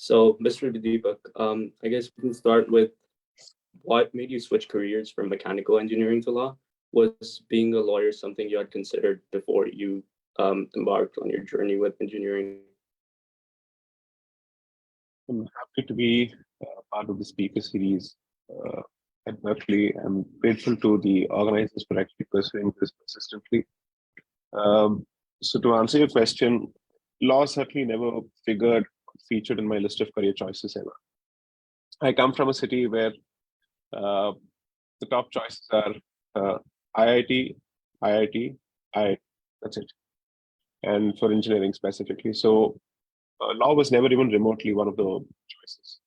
So, Mr. Deepak, I guess we can start with what made you switch careers from mechanical engineering to law? Was being a lawyer something you had considered before you embarked on your journey with engineering? I'm happy to be part of the speaker series at Berkeley. I'm grateful to the organizers for actually pursuing this persistently. So to answer your question, law certainly never featured in my list of career choices ever. I come from a city where the top choices are IIT, IIT, IIT. That's it. And for engineering specifically. So law was never even remotely one of the choices.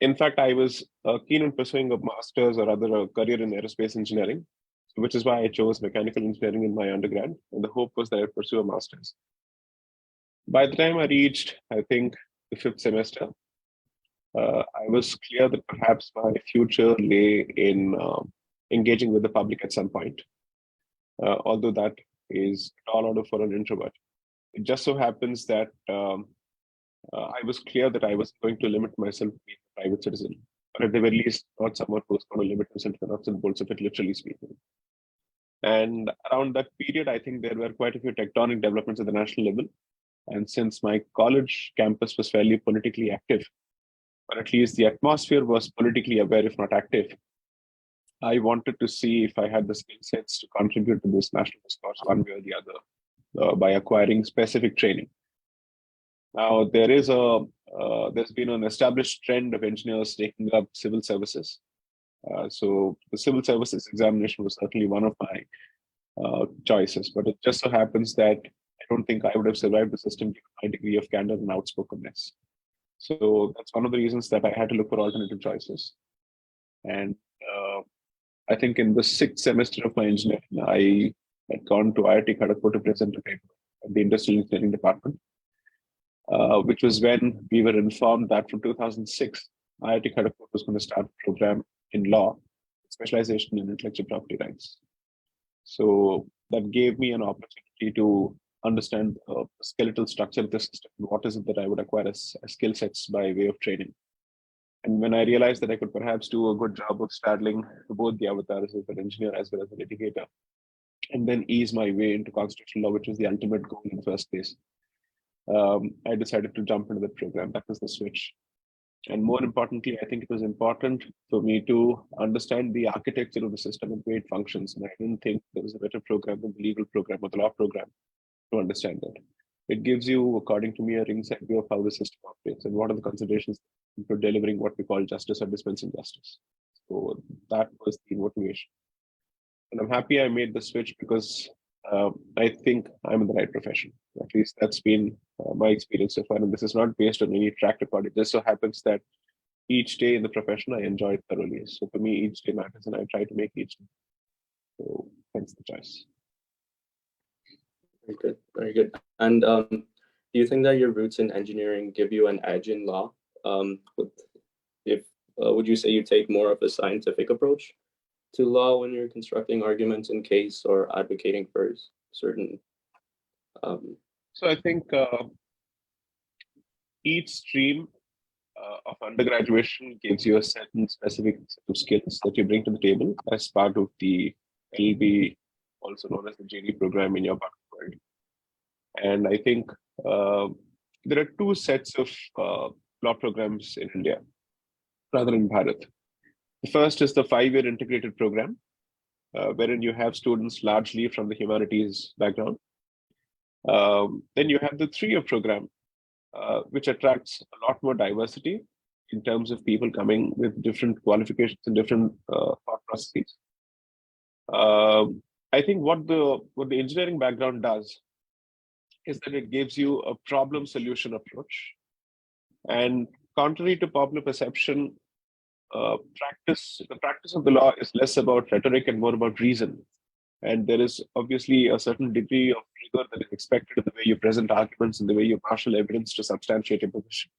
In fact, I was keen on pursuing a master's or rather a career in aerospace engineering, which is why I chose mechanical engineering in my undergrad. And the hope was that I'd pursue a master's. By the time I reached, I think, the fifth semester, I was clear that perhaps my future lay in engaging with the public at some point, although that is tall order for an introvert. It just so happens that I was clear that I was going to limit myself to being a private citizen, or at the very least, not someone who was going to limit himself to the nuts and bolts of it, literally speaking. And around that period, I think there were quite a few tectonic developments at the national level. And since my college campus was fairly politically active, or at least the atmosphere was politically aware, if not active, I wanted to see if I had the skill sets to contribute to this national discourse one way or the other by acquiring specific training. Now, there's been an established trend of engineers taking up civil services. So the civil services examination was certainly one of my choices, but it just so happens that I don't think I would have survived the system given my degree of candor and outspokenness. So that's one of the reasons that I had to look for alternative choices. And I think in the sixth semester of my engineering, I had gone to IIT Kharagpur to present a paper at the Industrial Engineering Department, which was when we were informed that from 2006, IIT Kharagpur was going to start a program in law, specialization in intellectual property rights. So that gave me an opportunity to understand the skeletal structure of the system. What is it that I would acquire as skill sets by way of training? And when I realized that I could perhaps do a good job of straddling both the avatars as an engineer as well as a litigator, and then ease my way into constitutional law, which was the ultimate goal in the first place, I decided to jump into the program. That was the switch. And more importantly, I think it was important for me to understand the architecture of the system and the way it functions. And I didn't think there was a better program than the legal program or the law program to understand that. It gives you, according to me, a ringside view of how the system operates and what are the considerations for delivering what we call justice or dispensing justice. So that was the motivation. And I'm happy I made the switch because I think I'm in the right profession. At least that's been my experience so far. And this is not based on any track record. It just so happens that each day in the profession, I enjoy it thoroughly. So for me, each day matters and I try to make each day. So hence the choice. Very good, very good. And do you think that your roots in engineering give you an edge in law? Would you say you take more of a scientific approach to law when you're constructing arguments in case or advocating for certain? So I think each stream of undergraduation gives you a certain specific set of skills that you bring to the table as part of the LB, also known as the JD program in your part of the world. And I think there are two sets of law programs in India, rather in Bharat. The first is the 5-year integrated program, wherein you have students largely from the humanities background. Then you have the 3-year program, which attracts a lot more diversity in terms of people coming with different qualifications and different thought processes. I think what the engineering background does is that it gives you a problem solution approach. And contrary to popular perception, the practice of the law is less about rhetoric and more about reason. And there is obviously a certain degree of rigor that is expected in the way you present arguments and the way you marshal evidence to substantiate your position.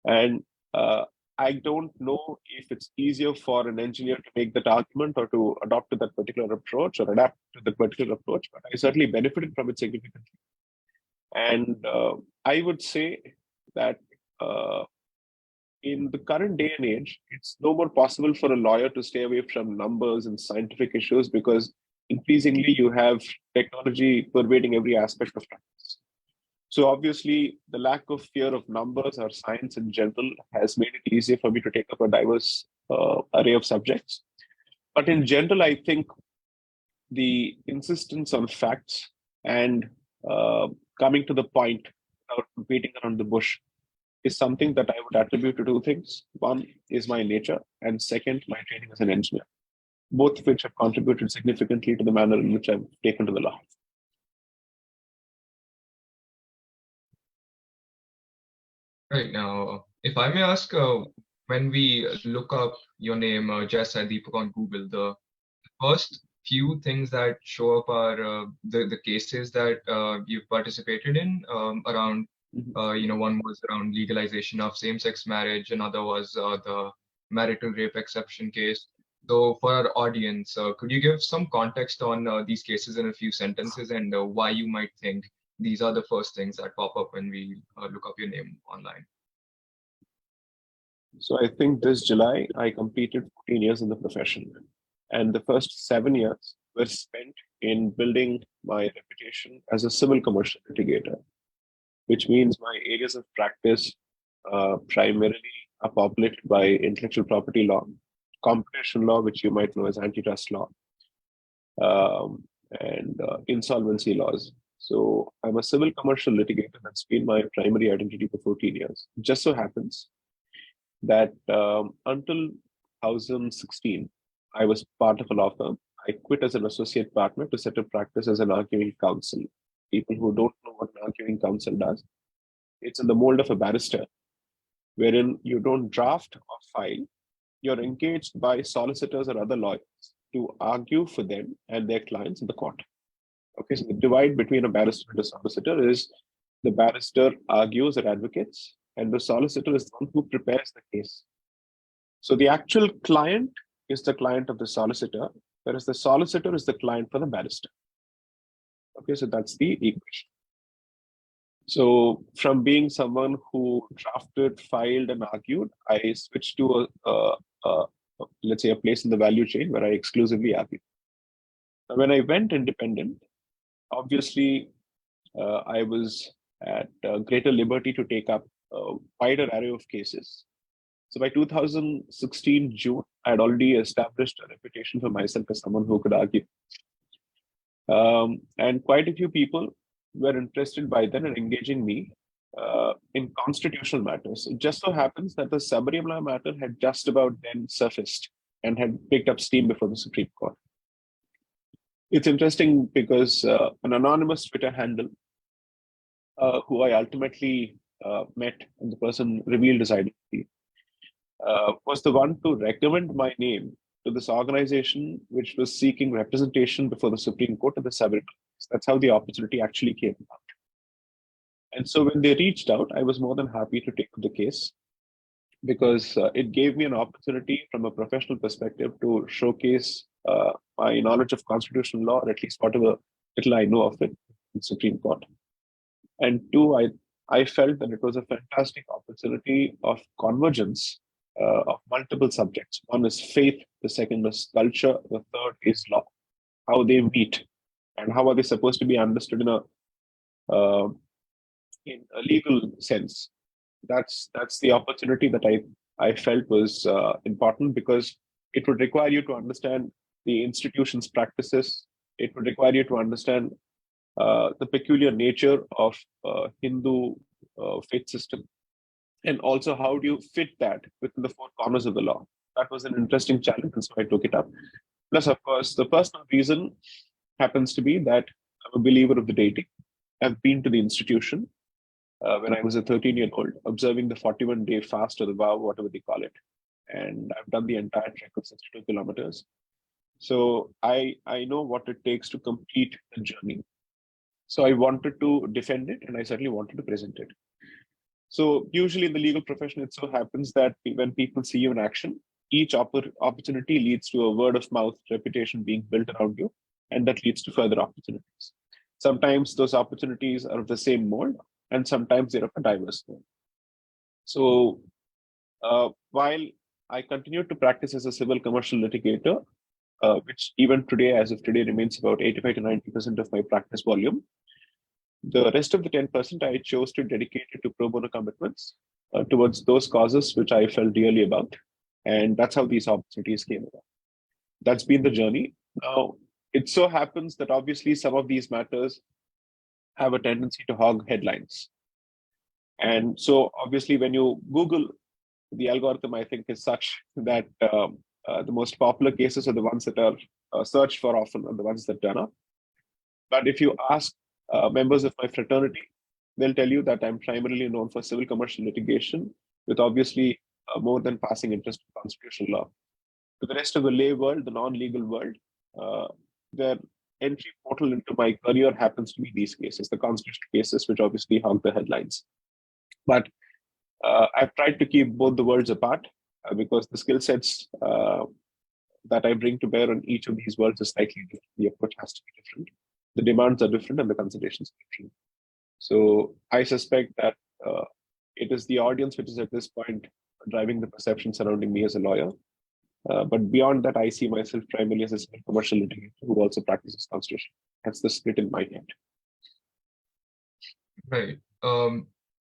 And I don't know if it's easier for an engineer to make that argument or to adopt to that particular approach or adapt to that particular approach, but I certainly benefited from it significantly. And I would say that in the current day and age, it's no more possible for a lawyer to stay away from numbers and scientific issues because increasingly you have technology pervading every aspect of practice. So obviously, the lack of fear of numbers or science in general has made it easier for me to take up a diverse array of subjects. But in general, I think the insistence on facts and coming to the point without beating around the bush is something that I would attribute to two things. One is my nature, and second, my training as an engineer, both of which have contributed significantly to the manner in which I've taken to the law. Right now, if I may ask, when we look up your name, Sai Deepak on Google, the first few things that show up are the cases that you've participated in around, one was around legalization of same-sex marriage, another was the marital rape exception case. So for our audience, could you give some context on these cases in a few sentences and why you might think these are the first things that pop up when we look up your name online? So I think this July, I completed 14 years in the profession. And the first 7 years were spent in building my reputation as a civil commercial litigator, which means my areas of practice primarily are populated by intellectual property law, competition law, which you might know as antitrust law, and insolvency laws. So I'm a civil commercial litigator. That's been my primary identity for 14 years. It just so happens that until 2016, I was part of a law firm. I quit as an associate partner to set up practice as an arguing counsel. People who don't know what an arguing counsel does, it's in the mold of a barrister, wherein you don't draft or file, you're engaged by solicitors or other lawyers to argue for them and their clients in the court. Okay, so the divide between a barrister and a solicitor is the barrister argues or advocates, and the solicitor is the one who prepares the case. So the actual client is the client of the solicitor, whereas the solicitor is the client for the barrister. Okay, so that's the equation. So from being someone who drafted, filed, and argued, I switched to let's say a place in the value chain where I exclusively argue. Now, when I went independent, obviously I was at greater liberty to take up a wider array of cases. So by 2016 June, I had already established a reputation for myself as someone who could argue. And quite a few people were interested by then in engaging me in constitutional matters. It just so happens that the Sabarimala matter had just about then surfaced and had picked up steam before the Supreme Court. It's interesting because an anonymous Twitter handle, who I ultimately met, and the person revealed his identity, was the one to recommend my name to this organization which was seeking representation before the Supreme Court of the Sabarimala. That's how the opportunity actually came about. And so when they reached out, I was more than happy to take up the case because it gave me an opportunity from a professional perspective to showcase my knowledge of constitutional law, or at least whatever little I know of it, in the Supreme Court. And two, I felt that it was a fantastic opportunity of convergence of multiple subjects. One is faith, the second is culture, the third is law. How they meet and how are they supposed to be understood in a legal sense. That's the opportunity that I felt was important because it would require you to understand the institution's practices. It would require you to understand the peculiar nature of Hindu faith system, and also how do you fit that within the four corners of the law. That was an interesting challenge, and so I took it up. Plus, of course, the personal reason happens to be that I'm a believer of the deity. I've been to the institution when I was a 13-year-old, observing the 41-day fast or the vow, whatever they call it. And I've done the entire trek of 62 kilometers. So I know what it takes to complete the journey. So I wanted to defend it, and I certainly wanted to present it. So usually in the legal profession, it so happens that when people see you in action, each opportunity leads to a word of mouth reputation being built around you, and that leads to further opportunities. Sometimes those opportunities are of the same mold, and sometimes they're of a diverse mold. So while I continued to practice as a civil commercial litigator, which even today, as of today, remains about 85 to 90% of my practice volume, the rest of the 10% I chose to dedicate it to pro bono commitments towards those causes which I felt dearly about. And that's how these opportunities came about. That's been the journey. Now, it so happens that obviously some of these matters have a tendency to hog headlines. And so obviously when you Google, the algorithm, I think, is such that the most popular cases are the ones that are searched for often, are the ones that turn up. But if you ask members of my fraternity, they'll tell you that I'm primarily known for civil commercial litigation, with obviously more than passing interest in constitutional law. To the rest of the lay world, the non-legal world, their entry portal into my career happens to be these cases, the constitutional cases, which obviously hog the headlines. But I've tried to keep both the worlds apart because the skill sets that I bring to bear on each of these worlds is slightly different. The approach has to be different. The demands are different and the considerations are different. So I suspect that it is the audience which is at this point driving the perception surrounding me as a lawyer. But beyond that, I see myself primarily as a commercial litigator who also practices constitution. That's the split in my head. Right.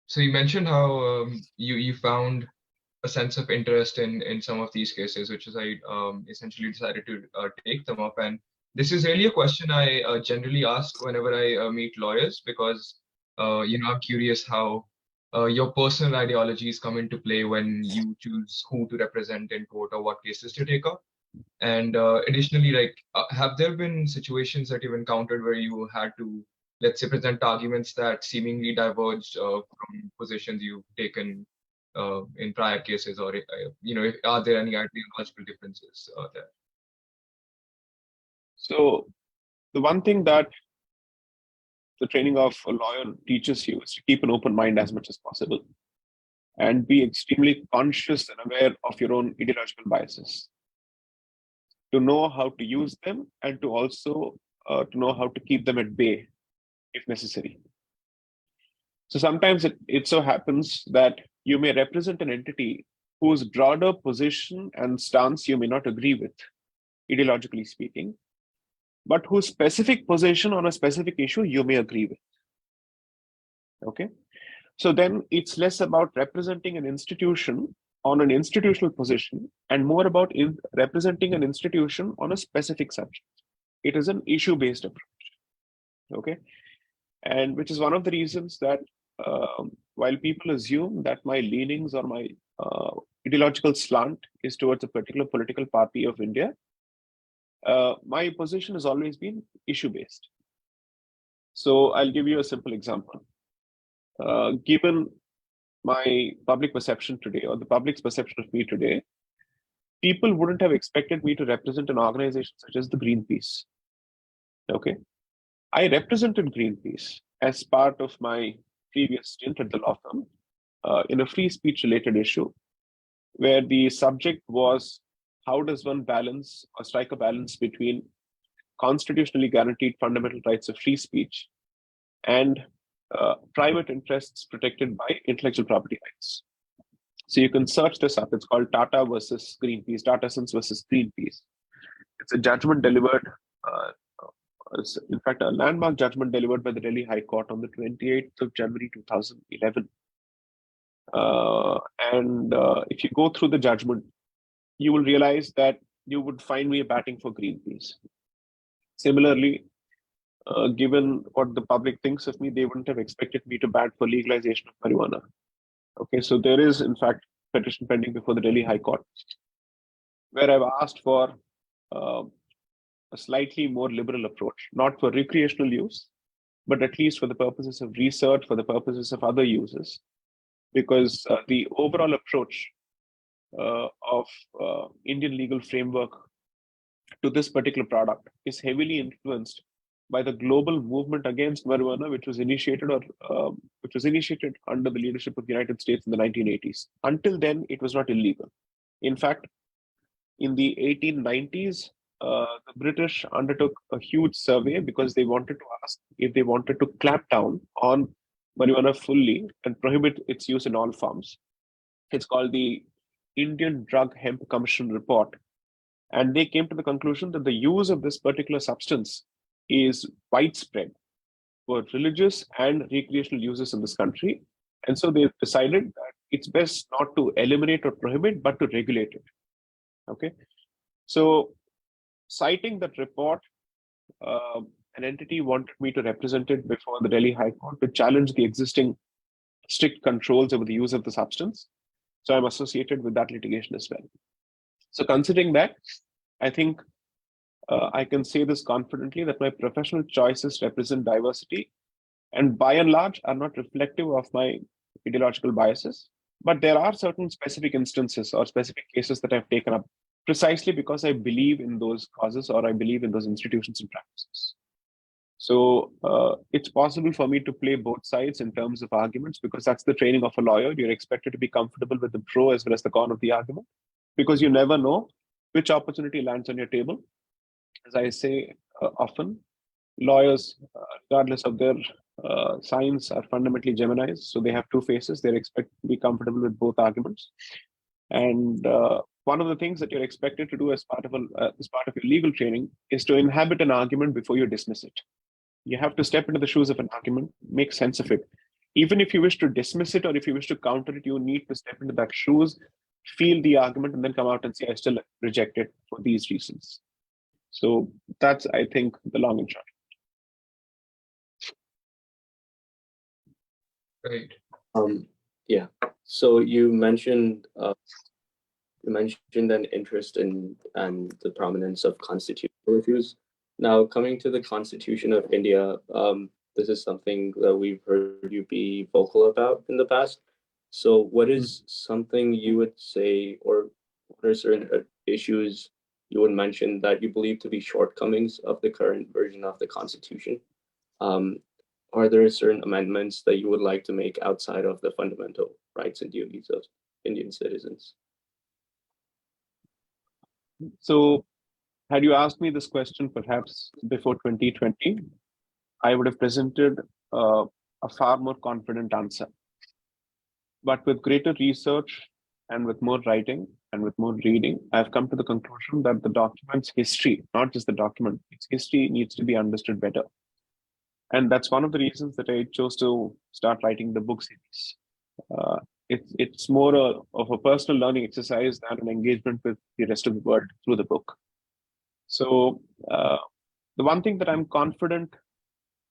So you mentioned how you found a sense of interest in some of these cases, which is I essentially decided to take them up. And this is really a question I generally ask whenever I meet lawyers, because I'm curious how your personal ideologies come into play when you choose who to represent in court or what cases to take up. And additionally, like, have there been situations that you've encountered where you had to, let's say, present arguments that seemingly diverged from positions you've taken in prior cases, or are there any ideological differences there? So the one thing that the training of a lawyer teaches you is to keep an open mind as much as possible and be extremely conscious and aware of your own ideological biases, to know how to use them and to also to know how to keep them at bay if necessary. So sometimes it so happens that you may represent an entity whose broader position and stance you may not agree with, ideologically speaking, but whose specific position on a specific issue you may agree with. Okay. So then it's less about representing an institution on an institutional position and more about representing an institution on a specific subject. It is an issue-based approach. Okay. And which is one of the reasons that while people assume that my leanings or my ideological slant is towards a particular political party of India, my position has always been issue-based. So I'll give you a simple example. Given my public perception today, or the public's perception of me today, people wouldn't have expected me to represent an organization such as the Greenpeace. Okay. I represented Greenpeace as part of my previous stint at the law firm in a free speech related issue, where the subject was how does one balance or strike a balance between constitutionally guaranteed fundamental rights of free speech and private interests protected by intellectual property rights. So you can search this up. It's called Tata versus Greenpeace, Tata Sons versus Greenpeace. It's a judgment delivered, in fact, a landmark judgment delivered by the Delhi High Court on the 28th of January 2011. If you go through the judgment, you will realize that you would find me batting for Greenpeace. Similarly, given what the public thinks of me, they wouldn't have expected me to bat for legalization of marijuana. Okay, so there is, in fact, petition pending before the Delhi High Court, where I've asked for a slightly more liberal approach, not for recreational use, but at least for the purposes of research, for the purposes of other uses, because the overall approach of Indian legal framework to this particular product is heavily influenced by the global movement against marijuana, which was initiated under the leadership of the United States in the 1980s. Until then, it was not illegal. In fact, in the 1890s, the British undertook a huge survey because they wanted to ask if they wanted to clamp down on marijuana fully and prohibit its use in all forms. It's called the Indian Drug Hemp Commission report. And they came to the conclusion that the use of this particular substance is widespread for religious and recreational uses in this country. And so they decided that it's best not to eliminate or prohibit, but to regulate it. Okay. So, citing that report, an entity wanted me to represent it before the Delhi High Court to challenge the existing strict controls over the use of the substance. So I'm associated with that litigation as well. So considering that, I think I can say this confidently that my professional choices represent diversity and by and large are not reflective of my ideological biases. But there are certain specific instances or specific cases that I've taken up precisely because I believe in those causes or I believe in those institutions and practices. So it's possible for me to play both sides in terms of arguments because that's the training of a lawyer. You're expected to be comfortable with the pro as well as the con of the argument because you never know which opportunity lands on your table. As I say often, lawyers, regardless of their signs, are fundamentally Geminis. So they have two faces. They're expected to be comfortable with both arguments. And one of the things that you're expected to do as part of your legal training is to inhabit an argument before you dismiss it. You have to step into the shoes of an argument, make sense of it. Even if you wish to dismiss it or if you wish to counter it, you need to step into that shoes, feel the argument, and then come out and say, I still reject it for these reasons. So that's, I think, the long and short. Right. Yeah. So you mentioned an interest in and the prominence of constitutional issues. Now, coming to the Constitution of India, this is something that we've heard you be vocal about in the past. So, what is something you would say, or what are certain issues you would mention that you believe to be shortcomings of the current version of the Constitution? Are there certain amendments that you would like to make outside of the fundamental rights and duties of Indian citizens? So, had you asked me this question perhaps before 2020, I would have presented a far more confident answer. But with greater research and with more writing and with more reading, I've come to the conclusion that the document's history, not just the document, its history needs to be understood better. And that's one of the reasons that I chose to start writing the book series. It's more of a personal learning exercise than an engagement with the rest of the world through the book. So the one thing that I'm confident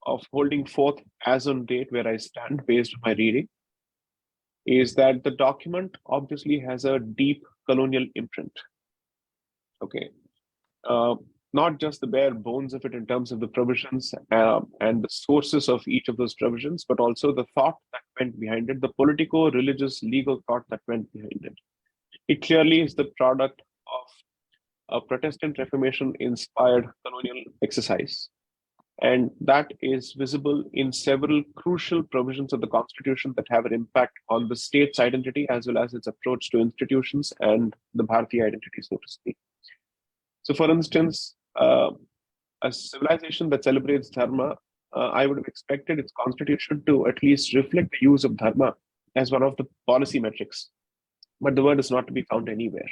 of holding forth as on date where I stand based on my reading is that the document obviously has a deep colonial imprint. Okay. Not just the bare bones of it in terms of the provisions and the sources of each of those provisions, but also the thought that went behind it, the political, religious, legal thought that went behind it. It clearly is the product of a Protestant Reformation inspired colonial exercise. And that is visible in several crucial provisions of the Constitution that have an impact on the state's identity as well as its approach to institutions and the Bharatiya identity, so to speak. So, for instance, a civilization that celebrates Dharma, I would have expected its constitution to at least reflect the use of Dharma as one of the policy metrics. But the word is not to be found anywhere.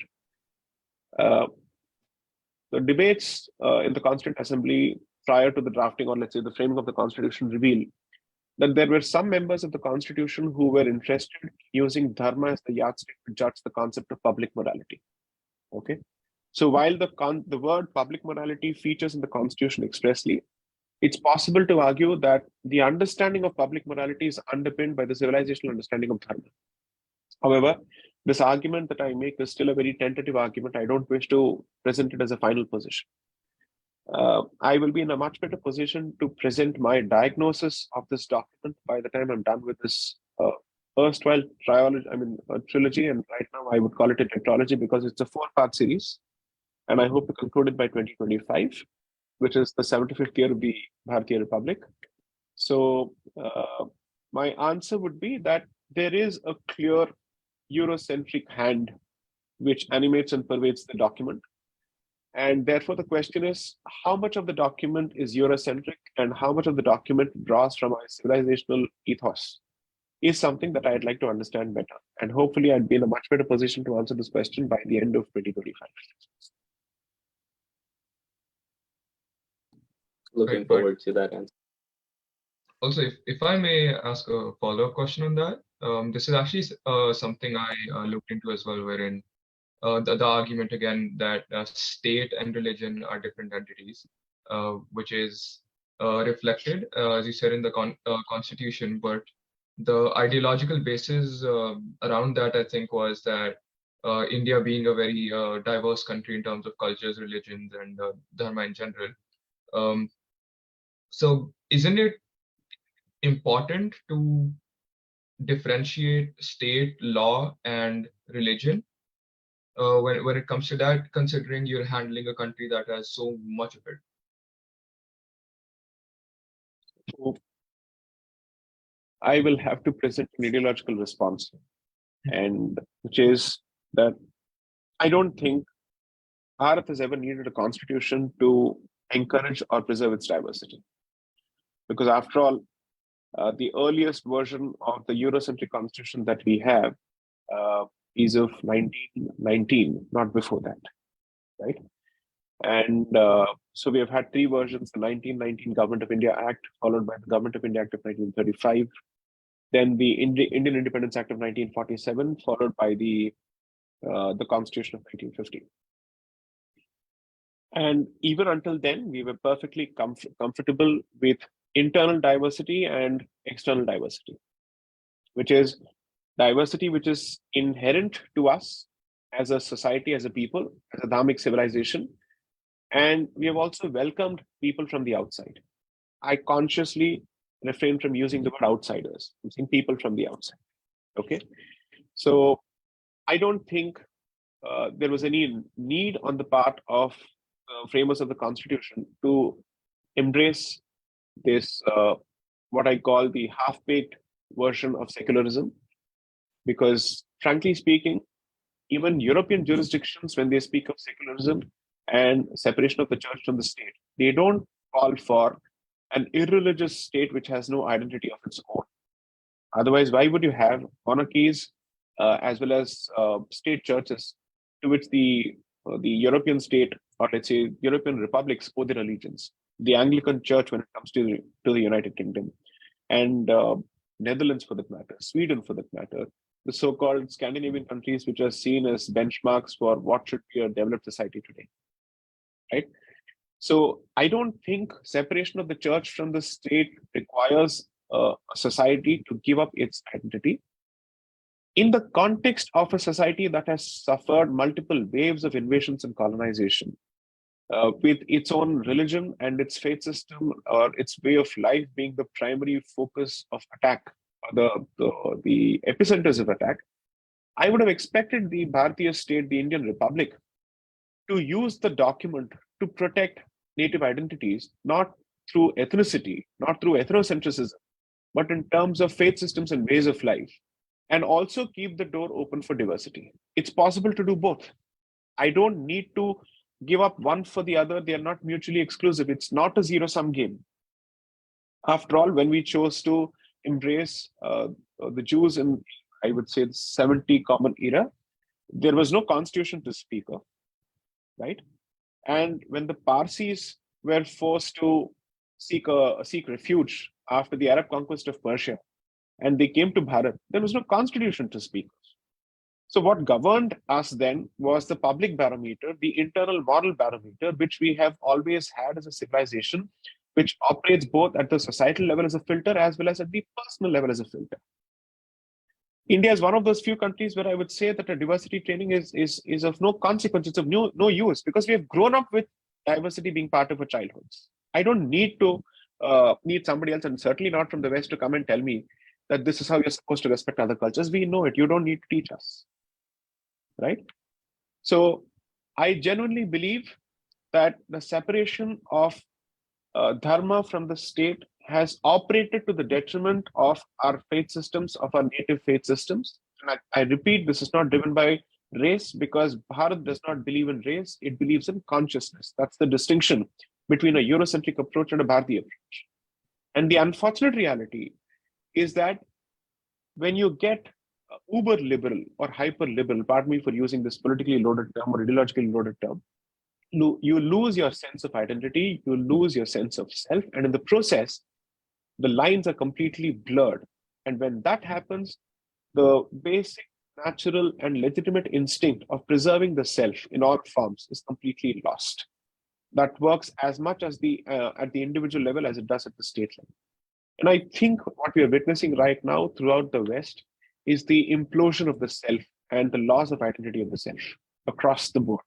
The debates in the Constituent Assembly prior to the drafting, or let's say the framing of the Constitution, reveal that there were some members of the Constitution who were interested in using Dharma as the yardstick to judge the concept of public morality. Okay. So while the word public morality features in the Constitution expressly, it's possible to argue that the understanding of public morality is underpinned by the civilizational understanding of Dharma. However, this argument that I make is still a very tentative argument. I don't wish to present it as a final position. I will be in a much better position to present my diagnosis of this document by the time I'm done with this erstwhile trilogy, and right now I would call it a tetralogy because it's a 4-part series. And I hope to conclude it by 2025, which is the 75th year of the Bharatiya Republic. So my answer would be that there is a clear Eurocentric hand which animates and pervades the document. And therefore, the question is, how much of the document is Eurocentric and how much of the document draws from our civilizational ethos? is something that I'd like to understand better. And hopefully I'd be in a much better position to answer this question by the end of 2025. Looking Right, but forward to that answer. also, if I may ask a follow-up question on that, this is actually something I looked into as well, wherein the argument again that state and religion are different entities, which is reflected, as you said, in the constitution. But the ideological basis around that, I think, was that India being a very diverse country in terms of cultures, religions, and dharma in general. So, isn't it important to differentiate state, law, and religion when it comes to that, considering you're handling a country that has so much of it? So I will have to present an ideological response, and which is that I don't think Bharat has ever needed a constitution to encourage or preserve its diversity. Because after all, the earliest version of the Eurocentric constitution that we have is of 1919, not before that, right? And so we have had three versions: the 1919 Government of India Act, followed by the Government of India Act of 1935, then the Indian Independence Act of 1947, followed by the Constitution of 1950. And even until then, we were perfectly comfortable with internal diversity and external diversity, which is diversity which is inherent to us as a society, as a people, as a dharmic civilization. And we have also welcomed people from the outside. I consciously refrain from using the word outsiders. I'm saying people from the outside. Okay. So I don't think there was any need on the part of framers of the Constitution to embrace this, what I call the half-baked version of secularism. Because frankly speaking, even European jurisdictions, when they speak of secularism and separation of the church from the state, they don't call for an irreligious state which has no identity of its own. Otherwise, why would you have monarchies as well as state churches to which the European state, or let's say European republics, owe their allegiance? The Anglican Church, when it comes to the United Kingdom, and Netherlands for that matter, Sweden for that matter, the so-called Scandinavian countries, which are seen as benchmarks for what should be a developed society today, right? So I don't think separation of the church from the state requires a society to give up its identity. In the context of a society that has suffered multiple waves of invasions and colonization, with its own religion and its faith system or its way of life being the primary focus of attack, or the epicenters of attack, I would have expected the Bharatiya state, the Indian Republic, to use the document to protect native identities, not through ethnicity, not through ethnocentrism, but in terms of faith systems and ways of life, and also keep the door open for diversity. It's possible to do both. I don't need to give up one for the other. They are not mutually exclusive. It's not a zero-sum game. After all, when we chose to embrace the Jews in, I would say, the 70 Common Era, there was no constitution to speak of, right? And when the Parsis were forced to seek refuge after the Arab conquest of Persia, and they came to Bharat, there was no constitution to speak of. So what governed us then was the public barometer, the internal moral barometer, which we have always had as a civilization, which operates both at the societal level as a filter as well as at the personal level as a filter. India is one of those few countries where I would say that a diversity training is of no consequence, it's of no use, because we have grown up with diversity being part of our childhoods. I don't need to need somebody else, and certainly not from the West, to come and tell me that this is how you're supposed to respect other cultures. We know it. You don't need to teach us, right? So I genuinely believe that the separation of Dharma from the state has operated to the detriment of our faith systems, of our native faith systems. And I repeat, this is not driven by race, because Bharat does not believe in race. It believes in consciousness. That's the distinction between a Eurocentric approach and a Bharatiya approach. And the unfortunate reality is that when you get uber liberal or hyper liberal, pardon me for using this politically loaded term or ideologically loaded term, you lose your sense of identity, you lose your sense of self, and in the process, the lines are completely blurred. And when that happens, the basic, natural, and legitimate instinct of preserving the self in all forms is completely lost. That works as much as at the individual level as it does at the state level. And I think what we are witnessing right now throughout the West is the implosion of the self and the loss of identity of the self across the board.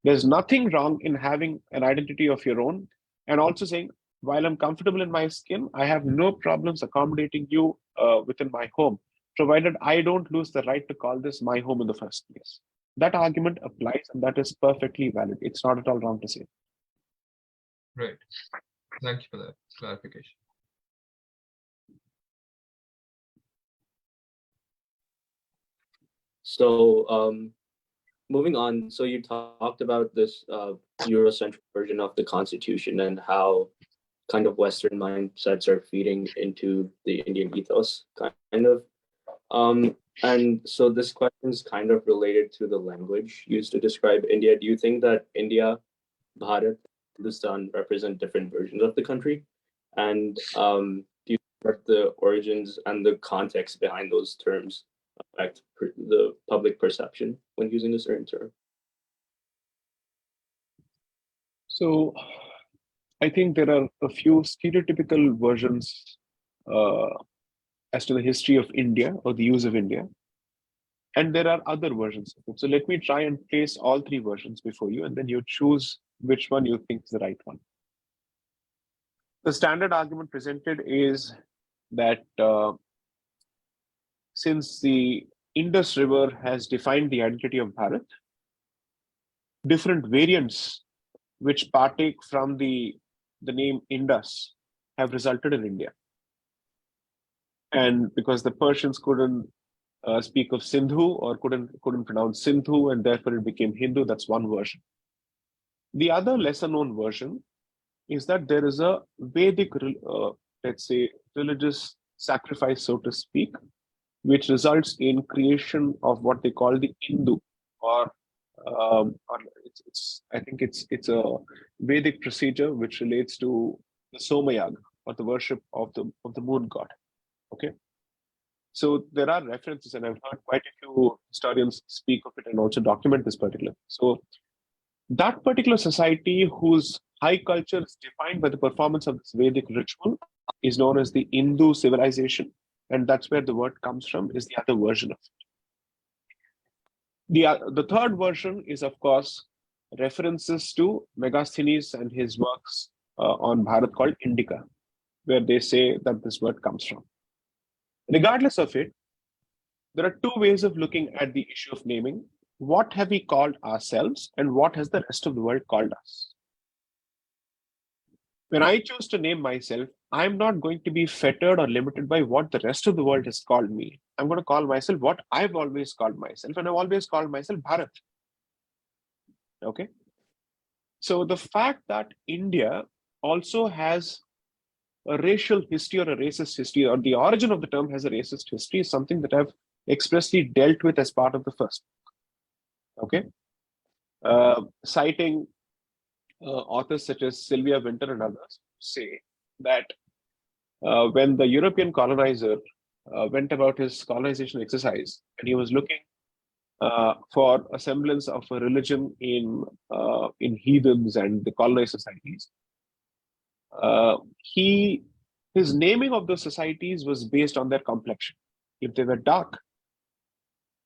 There's nothing wrong in having an identity of your own and also saying, while I'm comfortable in my skin, I have no problems accommodating you within my home, provided I don't lose the right to call this my home in the first place. That argument applies, and that is perfectly valid. It's not at all wrong to say. Right. Thank you for that clarification. So moving on, so you talked about this Eurocentric version of the Constitution and how kind of Western mindsets are feeding into the Indian ethos, kind of. And so this question is kind of related to the language used to describe India. Do you think that India, Bharat, Hindustan represent different versions of the country? And do you think that the origins and the context behind those terms affect the public perception when using a certain term? So I think there are a few stereotypical versions as to the history of India or the use of India. And there are other versions of it. So let me try and place all three versions before you, and then you choose which one you think is the right one. The standard argument presented is that since the Indus River has defined the identity of Bharat, different variants which partake from the name Indus have resulted in India. And because the Persians couldn't speak of Sindhu or couldn't pronounce Sindhu, and therefore it became Hindu, that's one version. The other lesser known version is that there is a Vedic, let's say, religious sacrifice, so to speak, which results in creation of what they call the Hindu, or I think it's a Vedic procedure which relates to the Somayag, or the worship of the moon god. Okay, so there are references, and I've heard quite a few historians speak of it and also document this particular. So that particular society, whose high culture is defined by the performance of this Vedic ritual, is known as the Hindu civilization, and that's where the word comes from, is the other version of it. The third version is, of course, references to Megasthenes and his works on Bharat called Indica, where they say that this word comes from. Regardless of it, there are two ways of looking at the issue of naming. What have we called ourselves, and what has the rest of the world called us? When I choose to name myself, I'm not going to be fettered or limited by what the rest of the world has called me. I'm going to call myself what I've always called myself, and I've always called myself Bharat. Okay? So the fact that India also has a racial history or a racist history, or the origin of the term has a racist history, is something that I've expressly dealt with as part of the first book. Okay? Citing authors such as Sylvia Wynter and others say that when the European colonizer went about his colonization exercise, and he was looking for a semblance of a religion in heathens and the colonized societies, his naming of those societies was based on their complexion. If they were dark,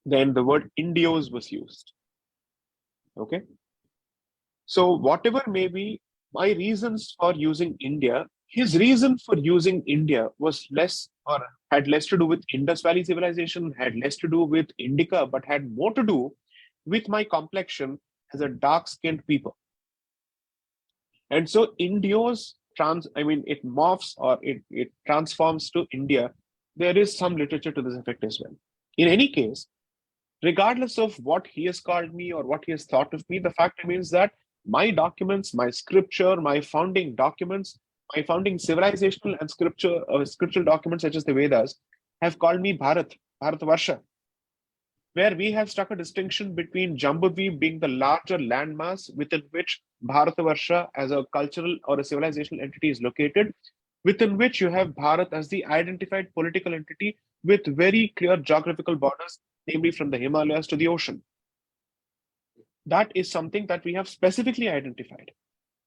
then the word Indios was used. Okay. So whatever may be my reasons for using India, his reason for using India was less, or had less to do with Indus Valley civilization, had less to do with Indica, but had more to do with my complexion as a dark-skinned people. And so Indios it morphs, or it transforms to India. There is some literature to this effect as well. In any case, regardless of what he has called me or what he has thought of me, the fact remains that my documents, my scripture, my founding documents, my founding civilizational and scriptural documents such as the Vedas have called me Bharat, Bharatvarsha, where we have struck a distinction between Jambudweep being the larger landmass within which Bharatavarsha as a cultural or a civilizational entity is located, within which you have Bharat as the identified political entity with very clear geographical borders, namely from the Himalayas to the ocean. That is something that we have specifically identified.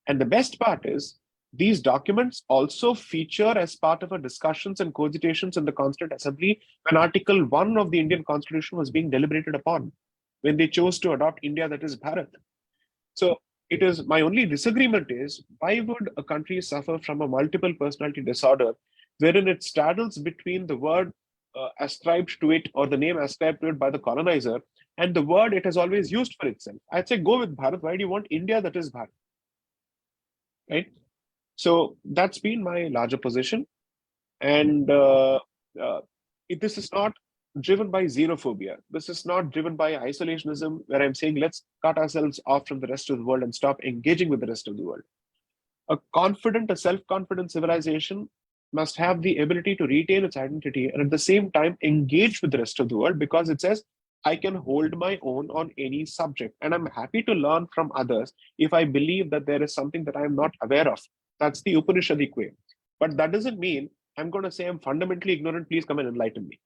And the best part is, these documents also feature as part of our discussions and cogitations in the Constituent Assembly when Article 1 of the Indian Constitution was being deliberated upon, when they chose to adopt India, that is Bharat. So it is, my only disagreement is, why would a country suffer from a multiple personality disorder wherein it straddles between the word ascribed to it or the name ascribed to it by the colonizer and the word it has always used for itself? I'd say go with Bharat. Why do you want India that is Bharat? Right? So that's been my larger position. And this is not driven by xenophobia. This is not driven by isolationism, where I'm saying let's cut ourselves off from the rest of the world and stop engaging with the rest of the world. A self-confident civilization must have the ability to retain its identity and at the same time engage with the rest of the world, because it says, I can hold my own on any subject. And I'm happy to learn from others if I believe that there is something that I'm not aware of. That's the Upanishadic way. But that doesn't mean I'm going to say I'm fundamentally ignorant, please come and enlighten me.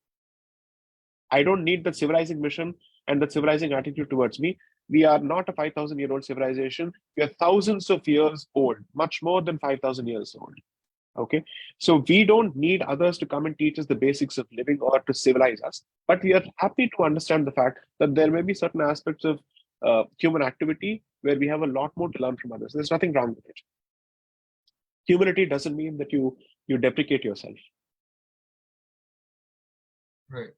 I don't need that civilizing mission and that civilizing attitude towards me. We are not a 5,000-year-old civilization. We are thousands of years old, much more than 5,000 years old. Okay, so we don't need others to come and teach us the basics of living or to civilize us, but we are happy to understand the fact that there may be certain aspects of human activity where we have a lot more to learn from others. There's nothing wrong with it. Humility doesn't mean that you deprecate yourself. Right.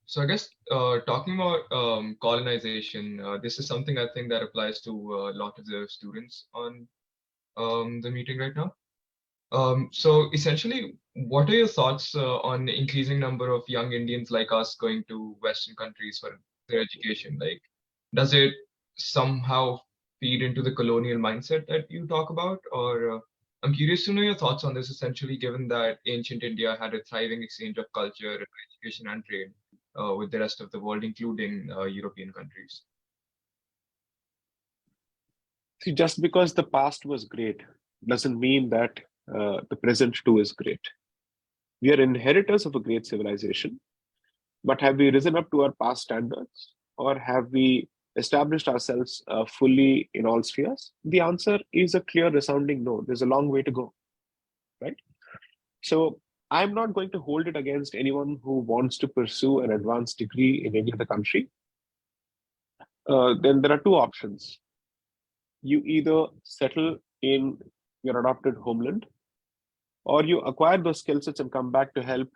So I guess talking about colonization, this is something I think that applies to a lot of the students on the meeting right now. So essentially, what are your thoughts on the increasing number of young Indians like us going to Western countries for their education? Like, does it somehow feed into the colonial mindset that you talk about? Or I'm curious to know your thoughts on this, essentially, given that ancient India had a thriving exchange of culture, education, and trade with the rest of the world, including European countries. See, just because the past was great doesn't mean that the present too is great. We are inheritors of a great civilization, but have we risen up to our past standards, or have we established ourselves fully in all spheres? The answer is a clear, resounding no. There's a long way to go, right? So I'm not going to hold it against anyone who wants to pursue an advanced degree in any other country. Then there are two options. You either settle in your adopted homeland, or you acquire those skill sets and come back to help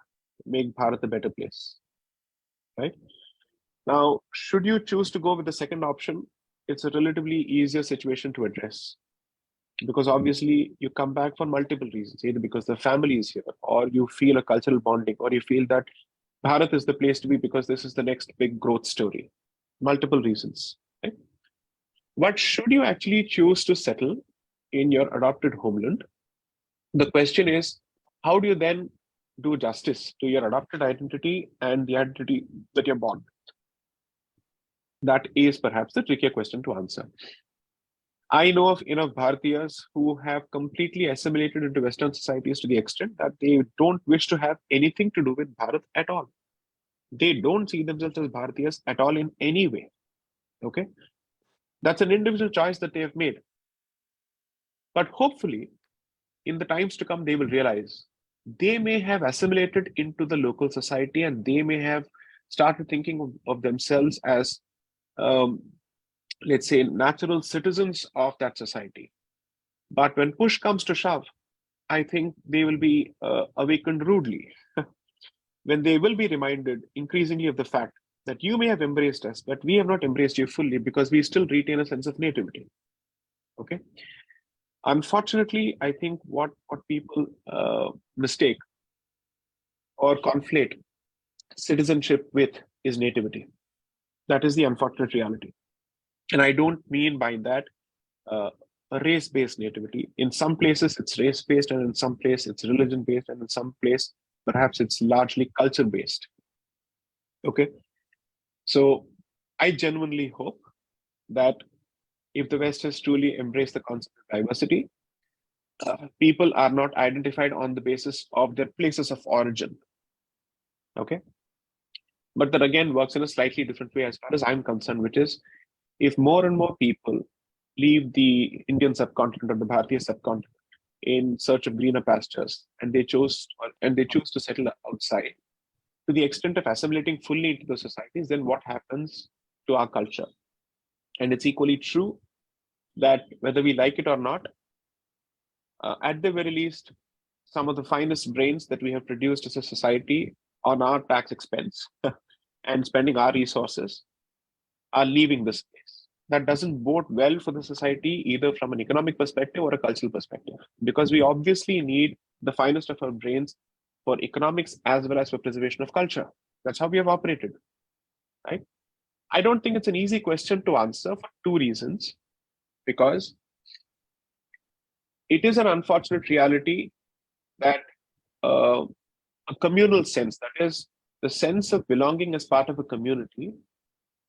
make Bharat a better place, right? Now, should you choose to go with the second option, it's a relatively easier situation to address, because obviously you come back for multiple reasons, either because the family is here, or you feel a cultural bonding, or you feel that Bharat is the place to be because this is the next big growth story. Multiple reasons, right? But should you actually choose to settle in your adopted homeland, the question is, how do you then do justice to your adopted identity and the identity that you're born with? That is perhaps the trickier question to answer. I know of enough Bharatiyas who have completely assimilated into Western societies to the extent that they don't wish to have anything to do with Bharat at all. They don't see themselves as Bharatiyas at all in any way. Okay? That's an individual choice that they have made. But hopefully, in the times to come, they will realize they may have assimilated into the local society and they may have started thinking of themselves as, let's say, natural citizens of that society. But when push comes to shove, I think they will be awakened rudely when they will be reminded increasingly of the fact that you may have embraced us, but we have not embraced you fully because we still retain a sense of nativity. Okay. Unfortunately, I think what people mistake or conflate citizenship with is nativity. That is the unfortunate reality. And I don't mean by that a race-based nativity. In some places, it's race-based, and in some place, it's religion-based, and in some place, Perhaps it's largely culture-based. Okay. So I genuinely hope that if the West has truly embraced the concept of diversity, people are not identified on the basis of their places of origin. Okay. But that again works in a slightly different way as far as I'm concerned, which is if more and more people leave the Indian subcontinent or the Bharatiya subcontinent in search of greener pastures, and they choose to settle outside, to the extent of assimilating fully into the societies, then what happens to our culture? And it's equally true that whether we like it or not, at the very least, some of the finest brains that we have produced as a society on our tax expense and spending our resources are leaving this place. That doesn't bode well for the society, either from an economic perspective or a cultural perspective, because we obviously need the finest of our brains for economics as well as for preservation of culture. That's how we have operated, right? I don't think it's an easy question to answer for two reasons. Because it is an unfortunate reality that a communal sense, that is, the sense of belonging as part of a community,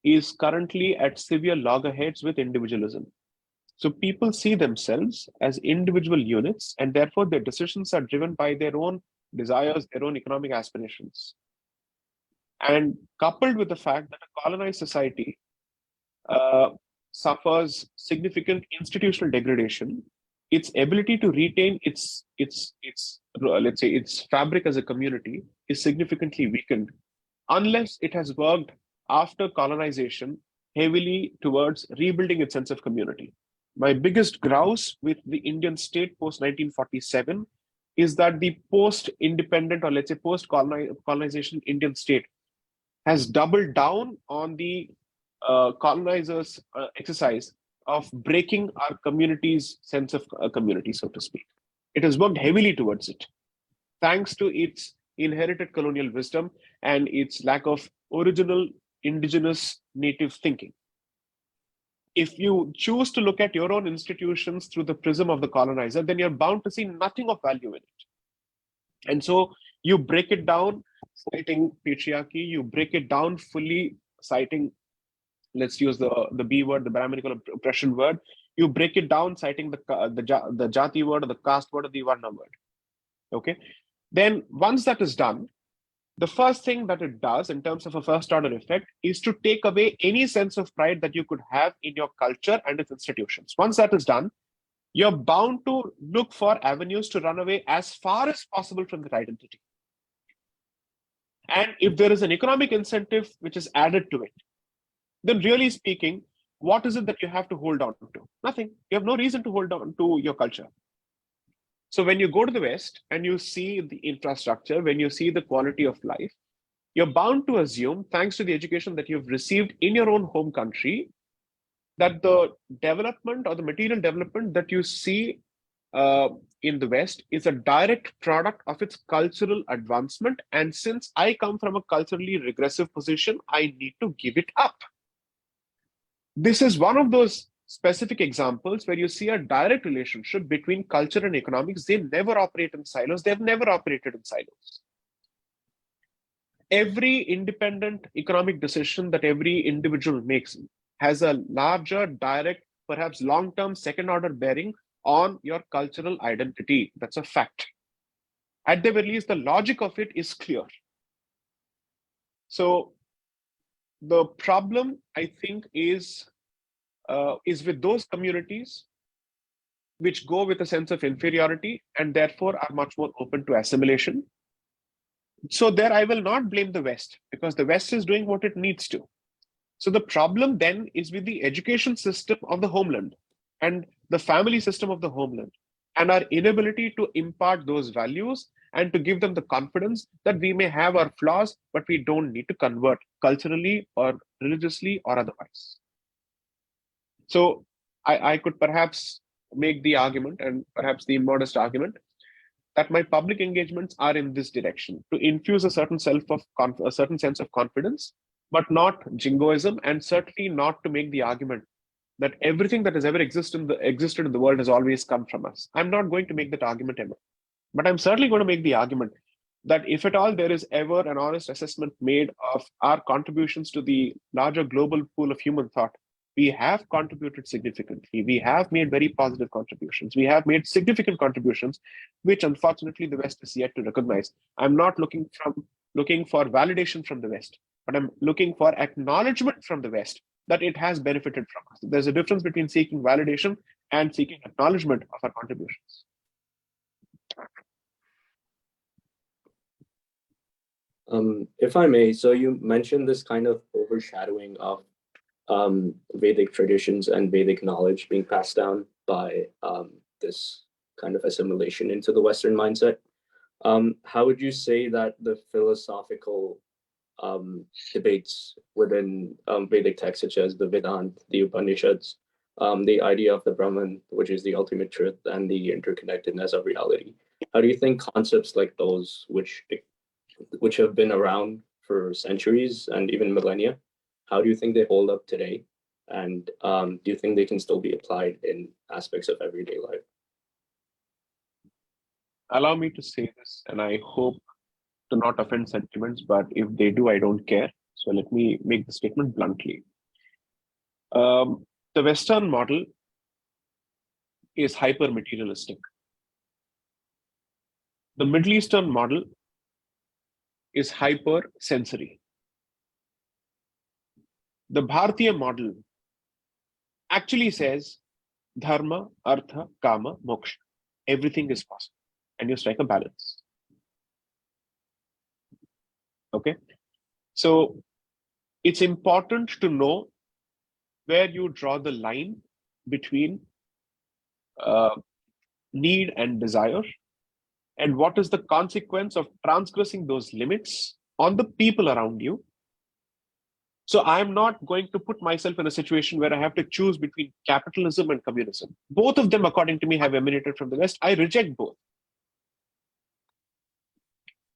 is currently at severe loggerheads with individualism. So people see themselves as individual units, and therefore their decisions are driven by their own desires, their own economic aspirations. And coupled with the fact that a colonized society suffers significant institutional degradation, its ability to retain its let's say its fabric as a community is significantly weakened, unless it has worked after colonization heavily towards rebuilding its sense of community. My biggest grouse with the Indian state post 1947 is that the post-independent, or let's say post-colonization Indian state has doubled down on the colonizers' exercise of breaking our community's sense of community, so to speak. It has worked heavily towards it, thanks to its inherited colonial wisdom and its lack of original indigenous native thinking. If you choose to look at your own institutions through the prism of the colonizer, then you're bound to see nothing of value in it. And so you break it down, citing patriarchy, you break it down fully, citing, let's use the B word, the Brahminical oppression word. You break it down, citing the jati word, or the caste word, or the varna word. Okay. Then once that is done, the first thing that it does in terms of a first order effect is to take away any sense of pride that you could have in your culture and its institutions. Once that is done, you're bound to look for avenues to run away as far as possible from that identity. And if there is an economic incentive which is added to it, then really speaking, what is it that you have to hold on to? Nothing. You have no reason to hold on to your culture. So when you go to the West and you see the infrastructure, when you see the quality of life, you're bound to assume, thanks to the education that you've received in your own home country, that the development or the material development that you see in the West is a direct product of its cultural advancement. And since I come from a culturally regressive position, I need to give it up. This is one of those specific examples where you see a direct relationship between culture and economics. They never operate in silos. They've never operated in silos. Every independent economic decision that every individual makes has a larger, direct, perhaps long-term second-order bearing on your cultural identity. That's a fact. At the very least, the logic of it is clear. So the problem, I think, is with those communities which go with a sense of inferiority and therefore are much more open to assimilation. So there I will not blame the West, because the West is doing what it needs to. So the problem then is with the education system of the homeland and the family system of the homeland, and our inability to impart those values and to give them the confidence that we may have our flaws, but we don't need to convert culturally or religiously or otherwise. So I could perhaps make the argument, and perhaps the immodest argument, that my public engagements are in this direction, to infuse a certain sense of confidence, but not jingoism, and certainly not to make the argument that everything that has ever existed in the world has always come from us. I'm not going to make that argument ever. But I'm certainly going to make the argument that if at all there is ever an honest assessment made of our contributions to the larger global pool of human thought, we have contributed significantly. We have made very positive contributions. We have made significant contributions, which unfortunately the West is yet to recognize. I'm not looking for validation from the West, but I'm looking for acknowledgement from the West that it has benefited from us. There's a difference between seeking validation and seeking acknowledgement of our contributions. If I may, so you mentioned this kind of overshadowing of Vedic traditions and Vedic knowledge being passed down by this kind of assimilation into the Western mindset. How would you say that the philosophical debates within Vedic texts, such as the Vedanta, the Upanishads, the idea of the Brahman, which is the ultimate truth, and the interconnectedness of reality, how do you think concepts like those, which have been around for centuries and even millennia, how do you think they hold up today? And do you think they can still be applied in aspects of everyday life? Allow me to say this, and I hope to not offend sentiments, but if they do, I don't care. So let me make the statement bluntly. The Western model is hyper-materialistic. The Middle Eastern model is hyper-sensory. The Bharatiya model actually says dharma, artha, kama, moksha. Everything is possible, and you strike a balance. Okay, so it's important to know where you draw the line between need and desire, and what is the consequence of transgressing those limits on the people around you. So I'm not going to put myself in a situation where I have to choose between capitalism and communism. Both of them, according to me, have emanated from the West. I reject both,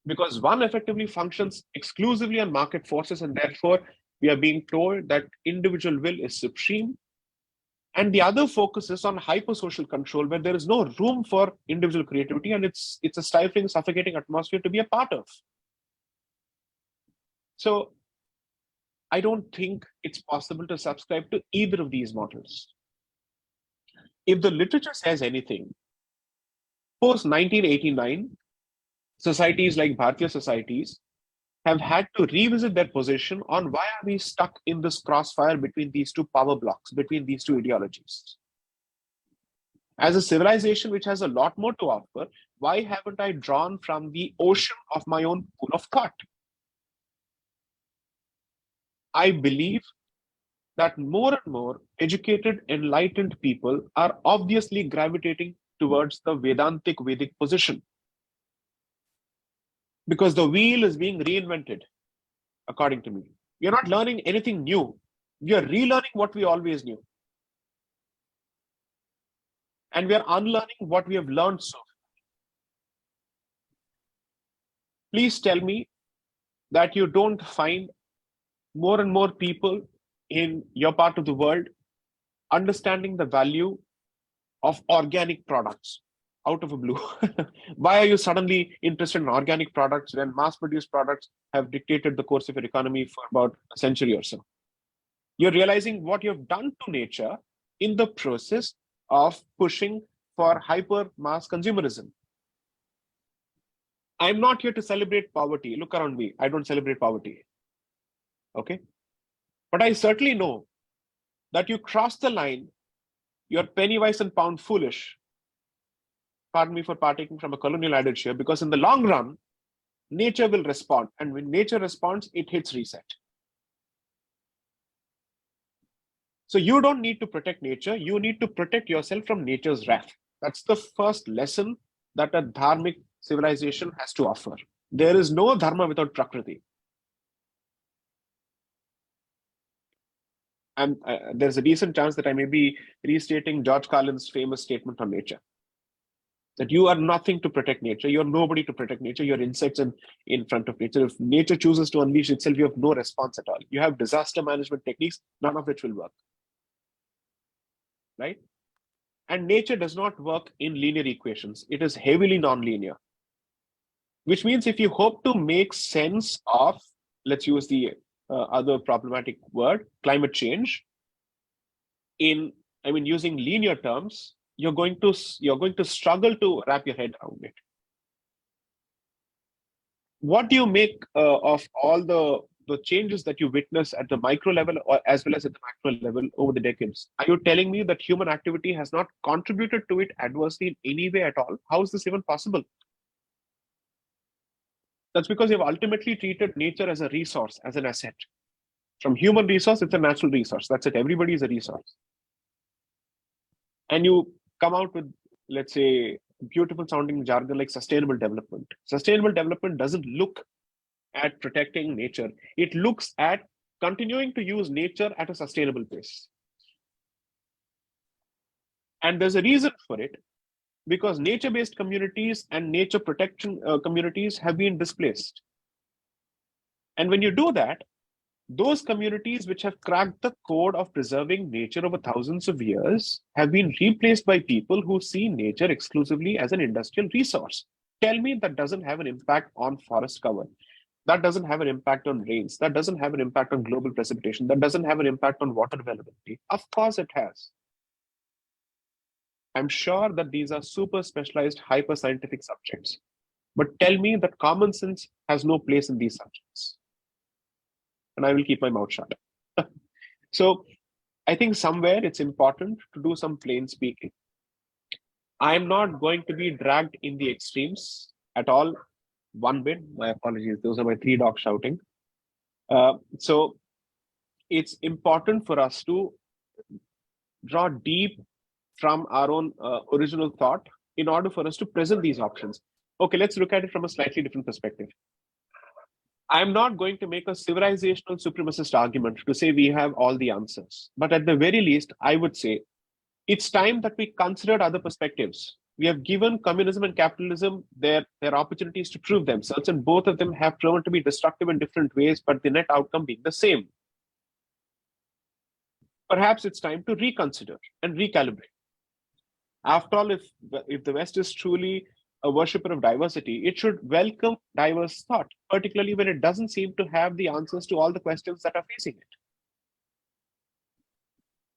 because one effectively functions exclusively on market forces, and therefore we are being told that individual will is supreme. And the other focuses on hyper-social control, where there is no room for individual creativity, and it's a stifling, suffocating atmosphere to be a part of. So I don't think it's possible to subscribe to either of these models. If the literature says anything, post 1989, societies like Bharatiya societies have had to revisit their position on why are we stuck in this crossfire between these two power blocks, between these two ideologies. As a civilization which has a lot more to offer, why haven't I drawn from the ocean of my own pool of thought? I believe that more and more educated, enlightened people are obviously gravitating towards the Vedantic Vedic position, because the wheel is being reinvented, according to me. We are not learning anything new. We are relearning what we always knew. And we are unlearning what we have learned so far. Please tell me that you don't find more and more people in your part of the world understanding the value of organic products out of a blue. Why are you suddenly interested in organic products when mass-produced products have dictated the course of your economy for about a century or so? You're realizing what you've done to nature in the process of pushing for hyper-mass consumerism. I'm not here to celebrate poverty. Look around me. I don't celebrate poverty. Okay? But I certainly know that you cross the line, you're penny wise and pound foolish. Pardon me for partaking from a colonial adage here, because in the long run, nature will respond. And when nature responds, it hits reset. So you don't need to protect nature. You need to protect yourself from nature's wrath. That's the first lesson that a dharmic civilization has to offer. There is no dharma without prakriti. And there's a decent chance that I may be restating George Carlin's famous statement on nature, that you are nothing to protect nature. You're nobody to protect nature. You're insects in front of nature. If nature chooses to unleash itself, you have no response at all. You have disaster management techniques, none of which will work. Right? And nature does not work in linear equations. It is heavily nonlinear. which means if you hope to make sense of, let's use the other problematic word, climate change, using linear terms, you're going to struggle to wrap your head around it. What do you make of all the changes that you witness at the micro level or as well as at the macro level over the decades? Are you telling me that human activity has not contributed to it adversely in any way at all? How is this even possible? That's because you've ultimately treated nature as a resource, as an asset. From human resource, it's a natural resource. That's it. Everybody is a resource. And you come out with, let's say, beautiful sounding jargon like sustainable development. Sustainable development doesn't look at protecting nature. It looks at continuing to use nature at a sustainable pace. And there's a reason for it, because nature-based communities and nature protection communities have been displaced. And when you do that, those communities which have cracked the code of preserving nature over thousands of years have been replaced by people who see nature exclusively as an industrial resource. Tell me that doesn't have an impact on forest cover. That doesn't have an impact on rains. That doesn't have an impact on global precipitation. That doesn't have an impact on water availability. Of course it has. I'm sure that these are super specialized, hyper scientific subjects. But tell me that common sense has no place in these subjects. And I will keep my mouth shut. So I think somewhere it's important to do some plain speaking. I'm not going to be dragged in the extremes at all. One bit, my apologies. Those are my 3 dogs shouting. So it's important for us to draw deep from our own original thought in order for us to present these options. Okay, let's look at it from a slightly different perspective. I'm not going to make a civilizational supremacist argument to say we have all the answers. But at the very least, I would say it's time that we considered other perspectives. We have given communism and capitalism their opportunities to prove themselves, and both of them have proven to be destructive in different ways, but the net outcome being the same. Perhaps it's time to reconsider and recalibrate. After all, if the West is truly a worshipper of diversity, it should welcome diverse thought, particularly when it doesn't seem to have the answers to all the questions that are facing it.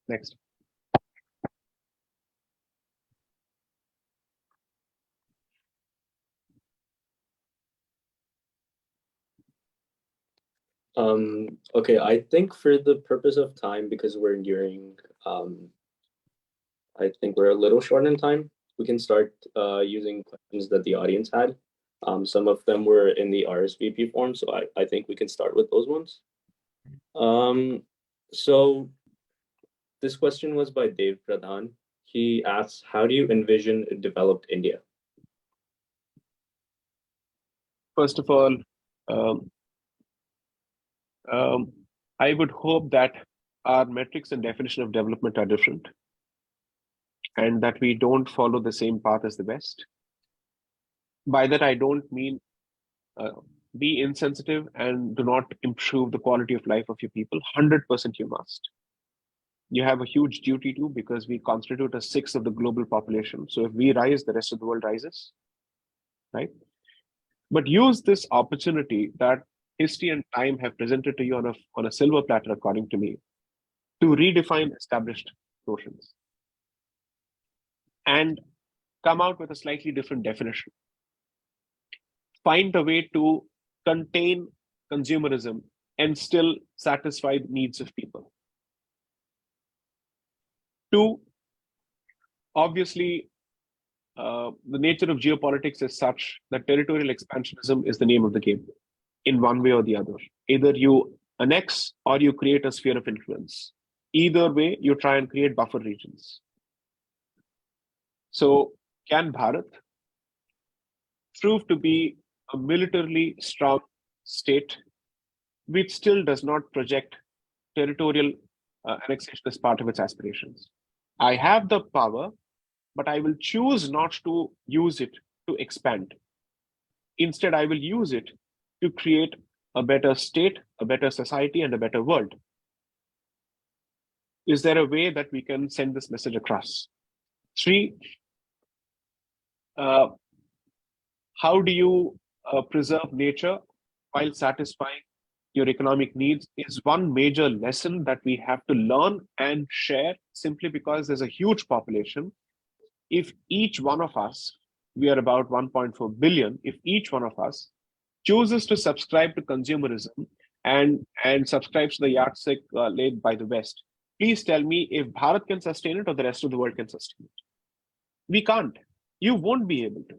Next. Okay, I think for the purpose of time, because we're nearing, I think we're a little short in time, we can start using questions that the audience had. Some of them were in the RSVP form, so I think we can start with those ones. So this question was by Dave Pradhan. He asks, how do you envision a developed India? First of all, I would hope that our metrics and definition of development are different, and that we don't follow the same path as the West. By that, I don't mean be insensitive and do not improve the quality of life of your people. 100% you must. You have a huge duty to, because we constitute a sixth of the global population. So if we rise, the rest of the world rises, right? But use this opportunity that history and time have presented to you on a silver platter, according to me, to redefine established notions and come out with a slightly different definition. Find a way to contain consumerism and still satisfy the needs of people. 2, obviously, the nature of geopolitics is such that territorial expansionism is the name of the game in one way or the other. Either you annex or you create a sphere of influence. Either way, you try and create buffer regions. So can Bharat prove to be a militarily strong state which still does not project territorial annexation as part of its aspirations? I have the power, but I will choose not to use it to expand. Instead, I will use it to create a better state, a better society, and a better world. Is there a way that we can send this message across? 3, how do you preserve nature while satisfying your economic needs is one major lesson that we have to learn and share, simply because there's a huge population. If each one of us, we are about 1.4 billion, if each one of us chooses to subscribe to consumerism and subscribes to the yardstick laid by the West, please tell me if Bharat can sustain it or the rest of the world can sustain it. We can't. You won't be able to.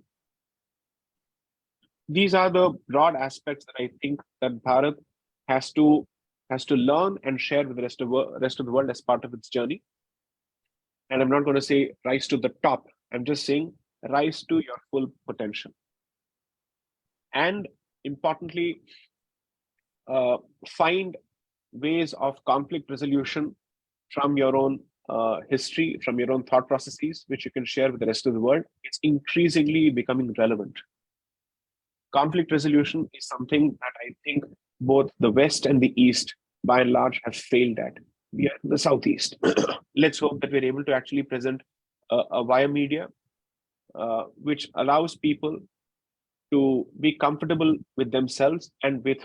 These are the broad aspects that I think that Bharat has to learn and share with the rest of the world as part of its journey. And I'm not going to say rise to the top. I'm just saying rise to your full potential. And importantly, find ways of conflict resolution from your own history, from your own thought processes, which you can share with the rest of the world. It's increasingly becoming relevant. Conflict resolution is something that I think both the West and the East, by and large, have failed at. We are in the Southeast. Let's hope that we're able to actually present a via media, which allows people to be comfortable with themselves and with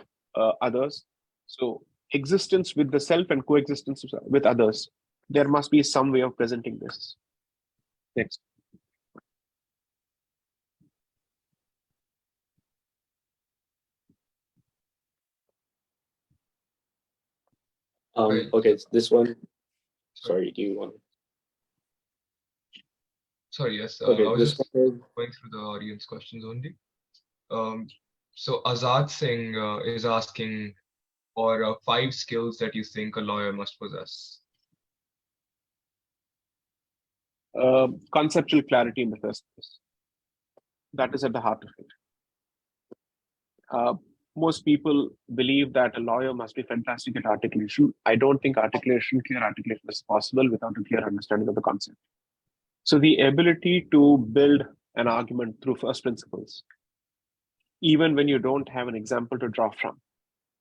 others. So existence with the self and coexistence with others. There must be some way of presenting this. Next. Right. Okay, this one. Sorry, do you want? Sorry, yes. Okay, I was this just one is, going through the audience questions only. So Azad Singh is asking for 5 skills that you think a lawyer must possess. Conceptual clarity in the first place. That is at the heart of it. Most people believe that a lawyer must be fantastic at articulation. I don't think clear articulation is possible without a clear understanding of the concept. So the ability to build an argument through first principles, even when you don't have an example to draw from,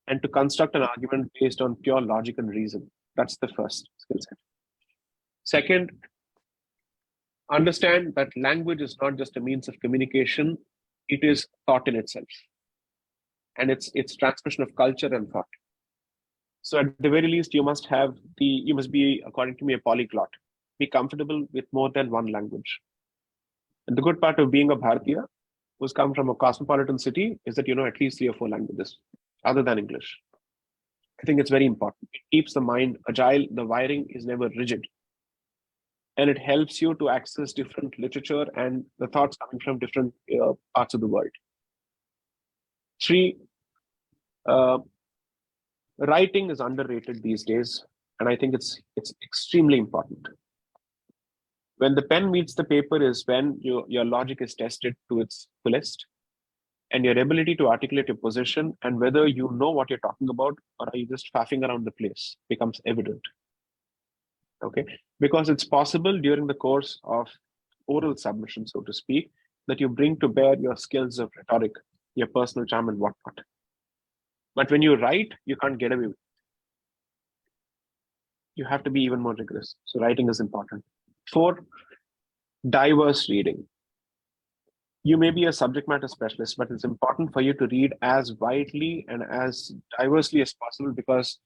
and to construct an argument based on pure logic and reason, that's the first skill set. Second, understand that language is not just a means of communication, it is thought in itself. And it's transmission of culture and thought. So at the very least, you must be, according to me, a polyglot. Be comfortable with more than one language. And the good part of being a Bharatiya, who's come from a cosmopolitan city, is that you know at least 3 or 4 languages other than English. I think it's very important. It keeps the mind agile. The wiring is never rigid. And it helps you to access different literature and the thoughts coming from different parts of the world. 3, writing is underrated these days, and I think it's extremely important. When the pen meets the paper is when your logic is tested to its fullest, and your ability to articulate your position and whether you know what you're talking about or are you just faffing around the place becomes evident. Okay, because it's possible during the course of oral submission, so to speak, that you bring to bear your skills of rhetoric, your personal charm and whatnot. But when you write, you can't get away with it. You have to be even more rigorous. So writing is important. 4, diverse reading. You may be a subject matter specialist, but it's important for you to read as widely and as diversely as possible, because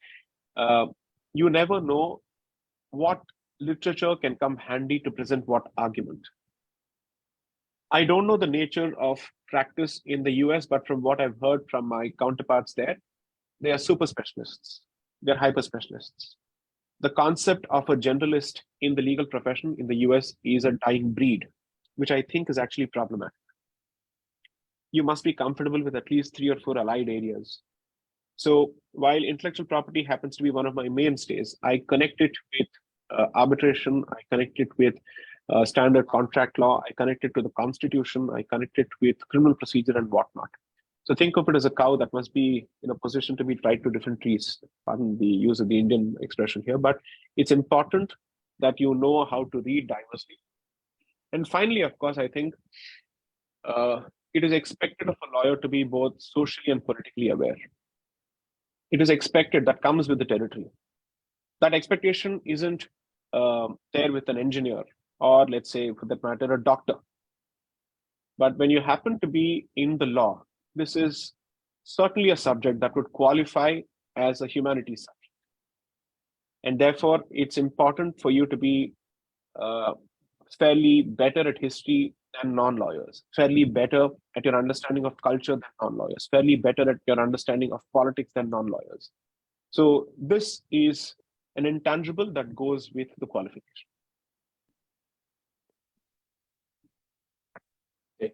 you never know what literature can come handy to present what argument. I don't know the nature of practice in the US, but from what I've heard from my counterparts there, they are super specialists. They're hyper specialists. The concept of a generalist in the legal profession in the US is a dying breed, which I think is actually problematic. You must be comfortable with at least 3 or 4 allied areas. So while intellectual property happens to be one of my mainstays, I connect it with arbitration, I connect it with standard contract law, I connect it to the constitution, I connect it with criminal procedure and whatnot. So think of it as a cow that must be in a position to be tied to different trees. Pardon the use of the Indian expression here, but it's important that you know how to read diversely. And finally, of course, I think it is expected of a lawyer to be both socially and politically aware. It is expected, that comes with the territory. That expectation isn't there with an engineer or, let's say, for that matter, a doctor. But when you happen to be in the law, this is certainly a subject that would qualify as a humanities subject. And therefore, it's important for you to be fairly better at history than non-lawyers, fairly better at your understanding of culture than non-lawyers, fairly better at your understanding of politics than non-lawyers. So this is an intangible that goes with the qualification. Okay.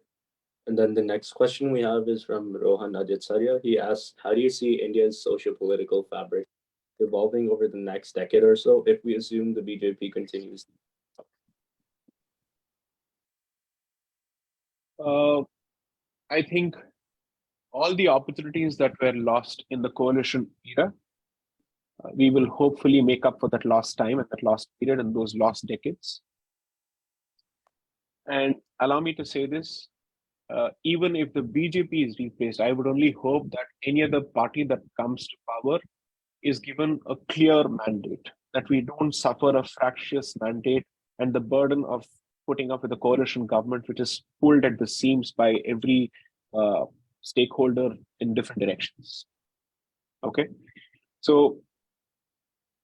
And then the next question we have is from Rohan Aditya. He asks, how do you see India's socio-political fabric evolving over the next decade or so if we assume the BJP continues? I think all the opportunities that were lost in the coalition era, we will hopefully make up for that lost time and that lost period and those lost decades. And allow me to say this, even if the BJP is replaced, I would only hope that any other party that comes to power is given a clear mandate, that we don't suffer a fractious mandate and the burden of putting up with a coalition government which is pulled at the seams by every stakeholder in different directions. Okay, so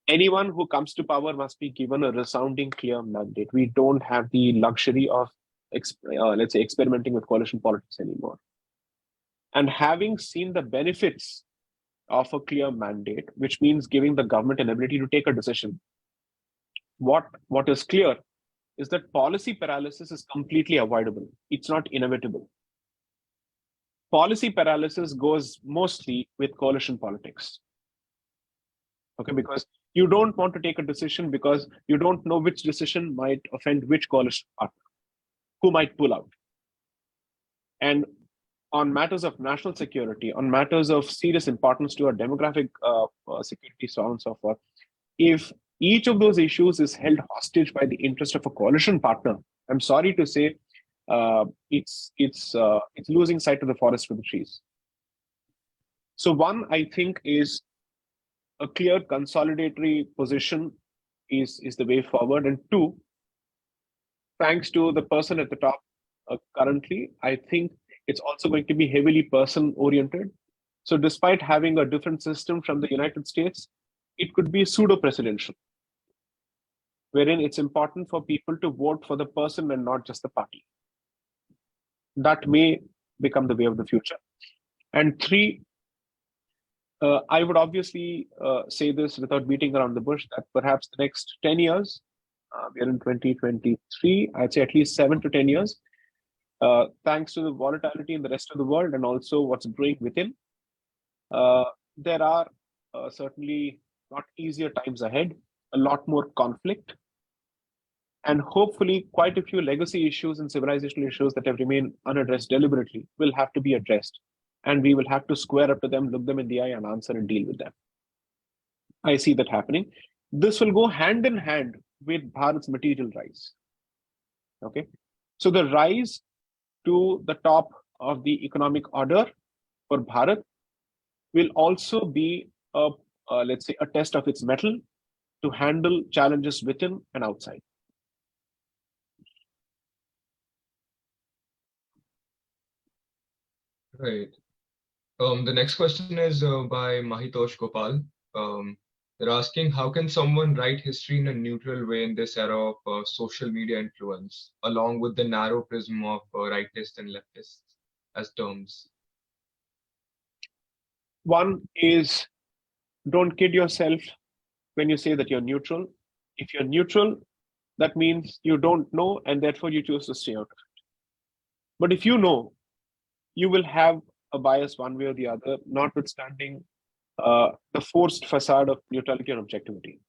anyone who comes to power must be given a resounding clear mandate. We don't have the luxury of let's say experimenting with coalition politics anymore. And having seen the benefits of a clear mandate, which means giving the government an ability to take a decision, what is clear is that policy paralysis is completely avoidable. It's not inevitable. Policy paralysis goes mostly with coalition politics. Okay, because you don't want to take a decision because you don't know which decision might offend which coalition partner, who might pull out. And on matters of national security, on matters of serious importance to our demographic security, so on and so forth, if each of those issues is held hostage by the interest of a coalition partner, I'm sorry to say, it's losing sight of the forest for the trees. So one, I think, is a clear consolidatory position is the way forward. And two, thanks to the person at the top currently, I think it's also going to be heavily person-oriented. So despite having a different system from the United States, it could be pseudo-presidential, wherein it's important for people to vote for the person and not just the party. That may become the way of the future. And three, I would obviously say this without beating around the bush, that perhaps the next 10 years, we are in 2023, I'd say at least 7 to 10 years, thanks to the volatility in the rest of the world and also what's brewing within, there are certainly not easier times ahead, a lot more conflict, and hopefully quite a few legacy issues and civilizational issues that have remained unaddressed deliberately will have to be addressed. And we will have to square up to them, look them in the eye and answer and deal with them. I see that happening. This will go hand in hand with Bharat's material rise. Okay, so the rise to the top of the economic order for Bharat will also be let's say a test of its mettle to handle challenges within and outside. Right. The next question is by Mahitosh Gopal. They're asking, how can someone write history in a neutral way in this era of social media influence, along with the narrow prism of rightists and leftists as terms? One is, don't kid yourself when you say that you're neutral. If you're neutral, that means you don't know and therefore you choose to stay out of it. But if you know, you will have a bias one way or the other, notwithstanding the forced facade of neutrality and objectivity.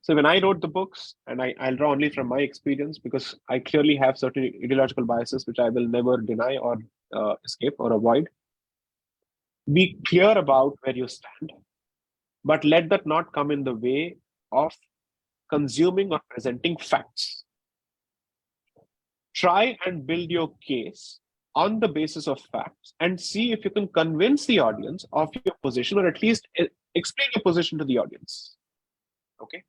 So when I wrote the books, and I'll draw only from my experience because I clearly have certain ideological biases which I will never deny or escape or avoid. Be clear about where you stand, but let that not come in the way of consuming or presenting facts. Try and build your case on the basis of facts and see if you can convince the audience of your position, or at least explain your position to the audience. Okay.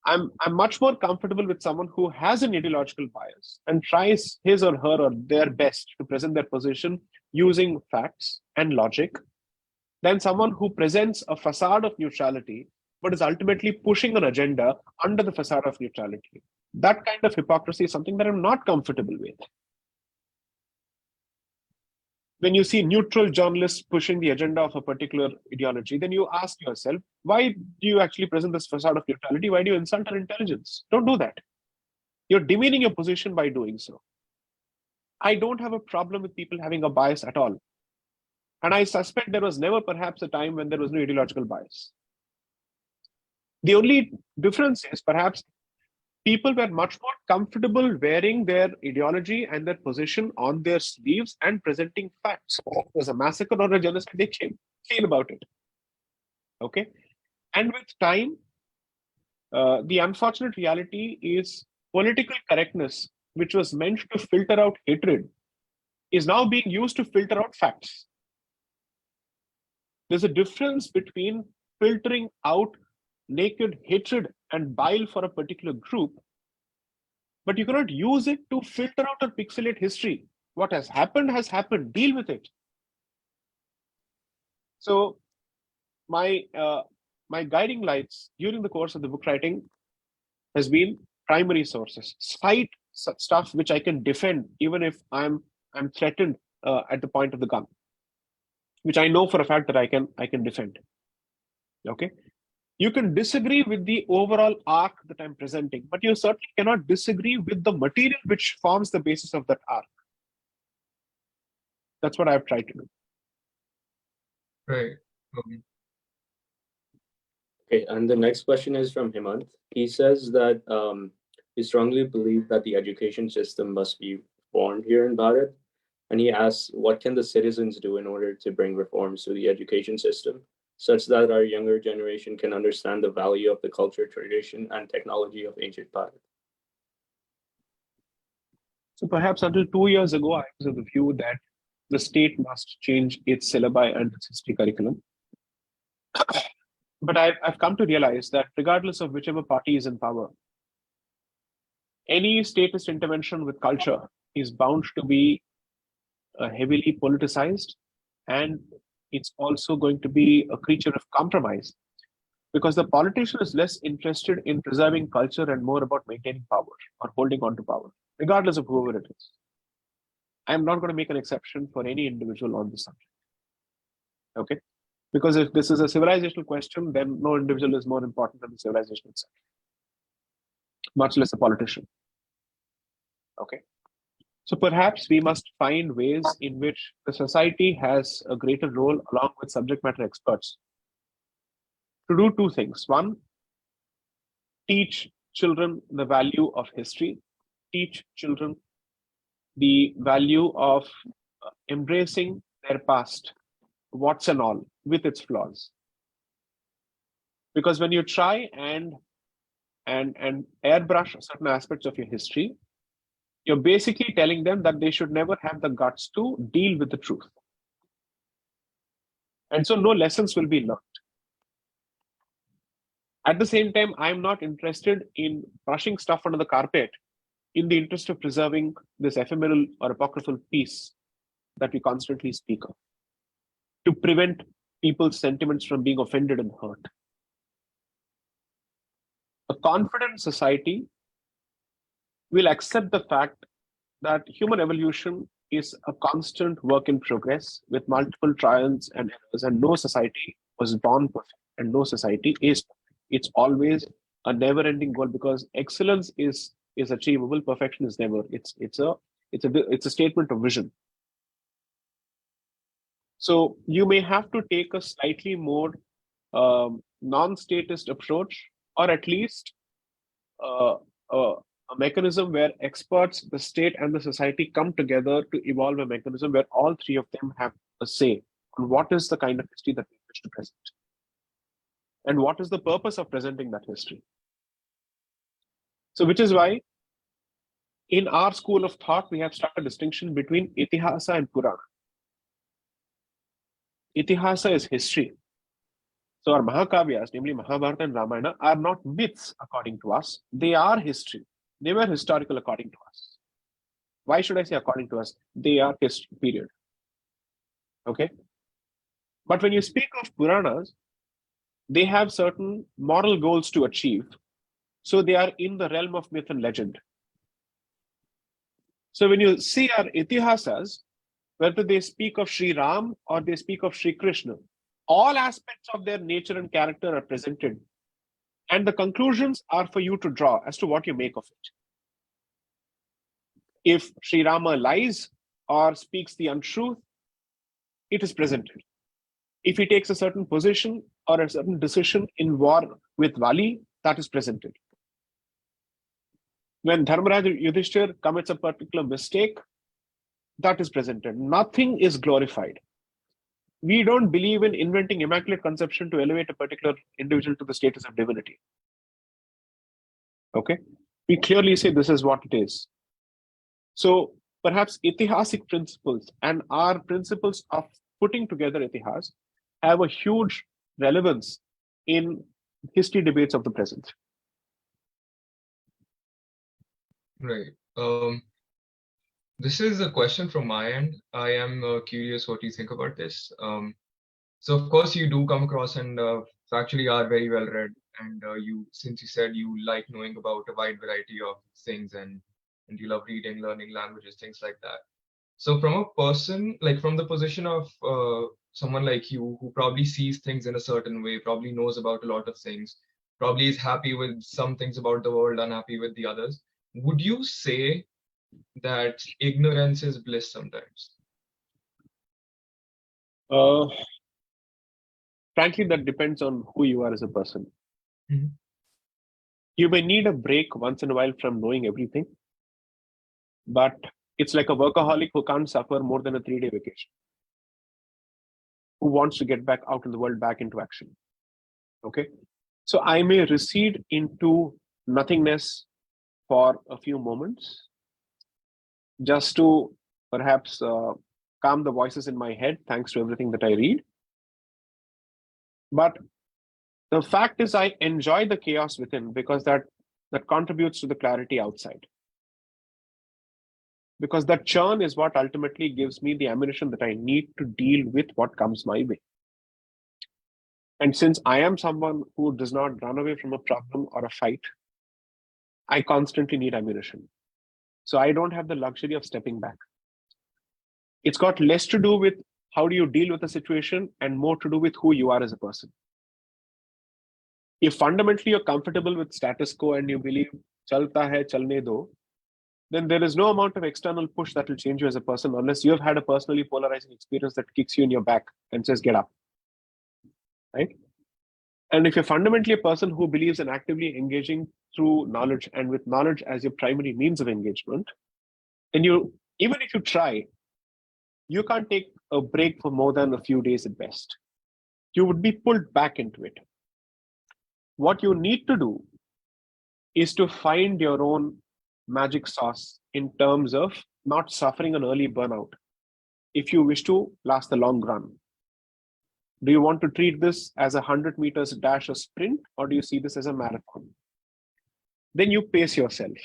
I'm much more comfortable with someone who has an ideological bias and tries his or her or their best to present their position using facts and logic than someone who presents a facade of neutrality but is ultimately pushing an agenda under the facade of neutrality. That kind of hypocrisy is something that I'm not comfortable with. When you see neutral journalists pushing the agenda of a particular ideology, then you ask yourself, why do you actually present this facade of neutrality? Why do you insult our intelligence? Don't do that. You're demeaning your position by doing so. I don't have a problem with people having a bias at all. And I suspect there was never perhaps a time when there was no ideological bias. The only difference is perhaps people were much more comfortable wearing their ideology and their position on their sleeves and presenting facts. If it was a massacre or a genocide, they came clean about it. Okay? And with time, the unfortunate reality is political correctness, which was meant to filter out hatred, is now being used to filter out facts. There's a difference between filtering out naked hatred and bile for a particular group, but you cannot use it to filter out or pixelate history. What has happened, deal with it. So my guiding lights during the course of the book writing has been primary sources. Cite stuff which I can defend even if I'm threatened at the point of the gun, which I know for a fact that I can defend. Okay. You can disagree with the overall arc that I'm presenting, but you certainly cannot disagree with the material which forms the basis of that arc. That's what I've tried to do. Right. Okay, and the next question is from Hemant. He says that he strongly believes that the education system must be reformed here in Bharat. And he asks, what can the citizens do in order to bring reforms to the education system, such that our younger generation can understand the value of the culture, tradition, and technology of ancient Bharat? So perhaps until 2 years ago, I was of the view that the state must change its syllabi and its history curriculum. But I've come to realize that regardless of whichever party is in power, any statist intervention with culture is bound to be heavily politicized, and it's also going to be a creature of compromise, because the politician is less interested in preserving culture and more about maintaining power or holding on to power, regardless of whoever it is. I'm not going to make an exception for any individual on this subject. Okay? Because if this is a civilizational question, then no individual is more important than the civilization itself, much less a politician. Okay? So perhaps we must find ways in which the society has a greater role along with subject matter experts to do two things. One, teach children the value of history, teach children the value of embracing their past, what's and all, with its flaws. Because when you try and airbrush certain aspects of your history, you're basically telling them that they should never have the guts to deal with the truth. And so no lessons will be learned. At the same time, I'm not interested in brushing stuff under the carpet in the interest of preserving this ephemeral or apocryphal piece that we constantly speak of, to prevent people's sentiments from being offended and hurt. A confident society will accept the fact that human evolution is a constant work in progress with multiple trials and errors, and no society was born perfect and no society is perfect. It's always a never-ending goal, because excellence is achievable, perfection is never. It's a statement of vision. So you may have to take a slightly more non-statist approach, or at least a mechanism where experts, the state, and the society come together to evolve a mechanism where all three of them have a say on what is the kind of history that we wish to present, and what is the purpose of presenting that history. So, which is why in our school of thought, we have struck a distinction between Itihasa and Purana. Itihasa is history. So our Mahakavyas, namely Mahabharata and Ramayana, are not myths according to us. They are history. They were historical according to us. Why should I say according to us? They are history, period. Okay. But when you speak of Puranas, they have certain moral goals to achieve. So they are in the realm of myth and legend. So when you see our itihasas, whether they speak of Sri Ram or they speak of Sri Krishna, all aspects of their nature and character are presented. And the conclusions are for you to draw as to what you make of it. If Sri Rama lies or speaks the untruth, it is presented. If he takes a certain position or a certain decision in war with Vali, that is presented. When Dharmaraj Yudhishthir commits a particular mistake, that is presented. Nothing is glorified. We don't believe in inventing immaculate conception to elevate a particular individual to the status of divinity. Okay? We clearly say this is what it is. So perhaps itihasic principles and our principles of putting together itihas have a huge relevance in history debates of the present. Right. This is a question from my end. I am curious what you think about this. So of course you do come across and actually are very well read, and since you said you like knowing about a wide variety of things and you love reading, learning languages, things like that. So from a person, like from the position of someone like you who probably sees things in a certain way, probably knows about a lot of things, probably is happy with some things about the world, unhappy with the others, would you say that ignorance is bliss sometimes? Frankly, that depends on who you are as a person. Mhm. You may need a break once in a while from knowing everything, but it's like a workaholic who can't suffer more than a 3-day vacation, who wants to get back out in the world, back into action. Okay. So I may recede into nothingness for a few moments just to perhaps calm the voices in my head, thanks to everything that I read. But the fact is, I enjoy the chaos within because that contributes to the clarity outside. Because that churn is what ultimately gives me the ammunition that I need to deal with what comes my way. And since I am someone who does not run away from a problem or a fight, I constantly need ammunition. So I don't have the luxury of stepping back. It's got less to do with how do you deal with a situation and more to do with who you are as a person. If fundamentally you're comfortable with status quo and you believe chalta hai, chalne do, then there is no amount of external push that will change you as a person unless you have had a personally polarizing experience that kicks you in your back and says, get up. Right? And if you're fundamentally a person who believes in actively engaging through knowledge and with knowledge as your primary means of engagement, then even if you try, you can't take a break for more than a few days at best. You would be pulled back into it. What you need to do is to find your own magic sauce in terms of not suffering an early burnout if you wish to last the long run. Do you want to treat this as a 100 meters dash or sprint, or do you see this as a marathon? Then you pace yourself.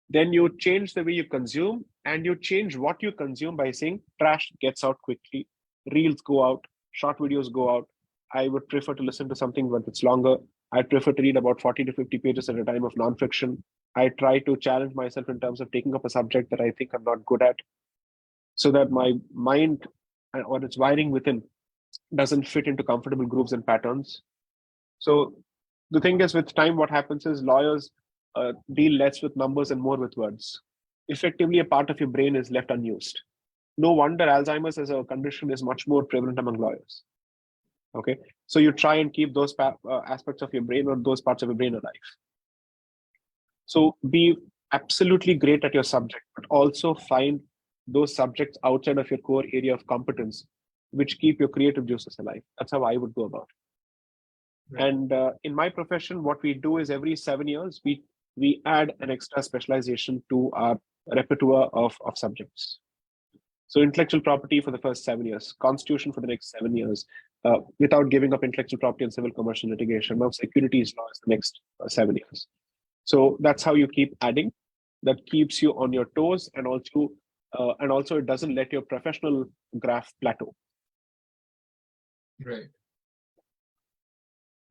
Then you change the way you consume, and you change what you consume by saying trash gets out quickly, reels go out, short videos go out. I would prefer to listen to something when it's longer. I prefer to read about 40 to 50 pages at a time of nonfiction. I try to challenge myself in terms of taking up a subject that I think I'm not good at, so that my mind or its wiring within doesn't fit into comfortable grooves and patterns. So the thing is, with time, what happens is lawyers deal less with numbers and more with words. Effectively, a part of your brain is left unused. No wonder Alzheimer's as a condition is much more prevalent among lawyers. Okay, so you try and keep those aspects of your brain or those parts of your brain alive. So be absolutely great at your subject, but also find those subjects outside of your core area of competence, which keep your creative juices alive. That's how I would go about it. Right. And in my profession, what we do is every 7 years, we add an extra specialization to our repertoire of subjects. So intellectual property for the first 7 years, constitution for the next 7 years, without giving up intellectual property and civil commercial litigation. Now securities law is the next 7 years. So that's how you keep adding. That keeps you on your toes, and also it doesn't let your professional graph plateau. Right.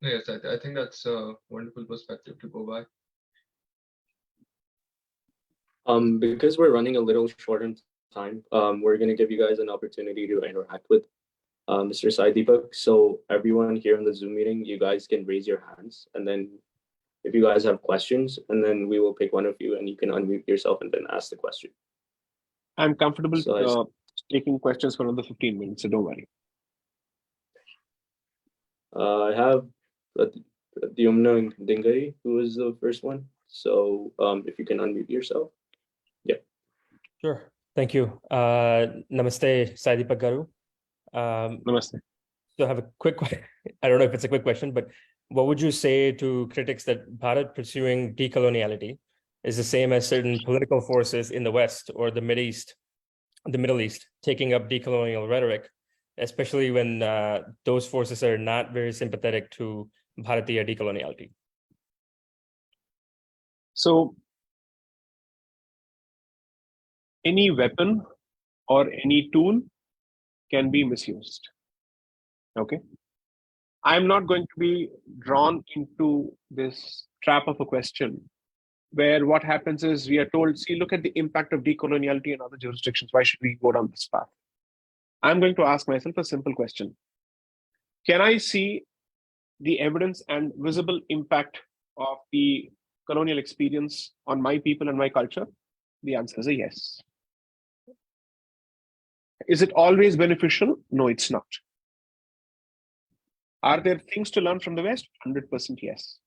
Yes, I think that's a wonderful perspective to go by. Because we're running a little short on time, we're going to give you guys an opportunity to interact with Mr. Sai Deepak. So everyone here in the Zoom meeting, you guys can raise your hands, and then if you guys have questions, and then we will pick one of you and you can unmute yourself and then ask the question. I'm comfortable So taking questions for another 15 minutes, so don't worry. I have Dyumna Dingari, who is the first one. So if you can unmute yourself. Yeah. Sure. Thank you. Namaste, Sai Deepak Garu. Namaste. So I have a quick question. I don't know if it's a quick question, but what would you say to critics that Bharat pursuing decoloniality is the same as certain political forces in the West or the Middle East taking up decolonial rhetoric, especially when those forces are not very sympathetic to Bharatiya decoloniality? So any weapon or any tool can be misused. Okay. I'm not going to be drawn into this trap of a question where what happens is we are told, see, look at the impact of decoloniality in other jurisdictions. Why should we go down this path? I'm going to ask myself a simple question. Can I see the evidence and visible impact of the colonial experience on my people and my culture? The answer is a yes. Is it always beneficial? No, it's not. Are there things to learn from the West? 100% yes.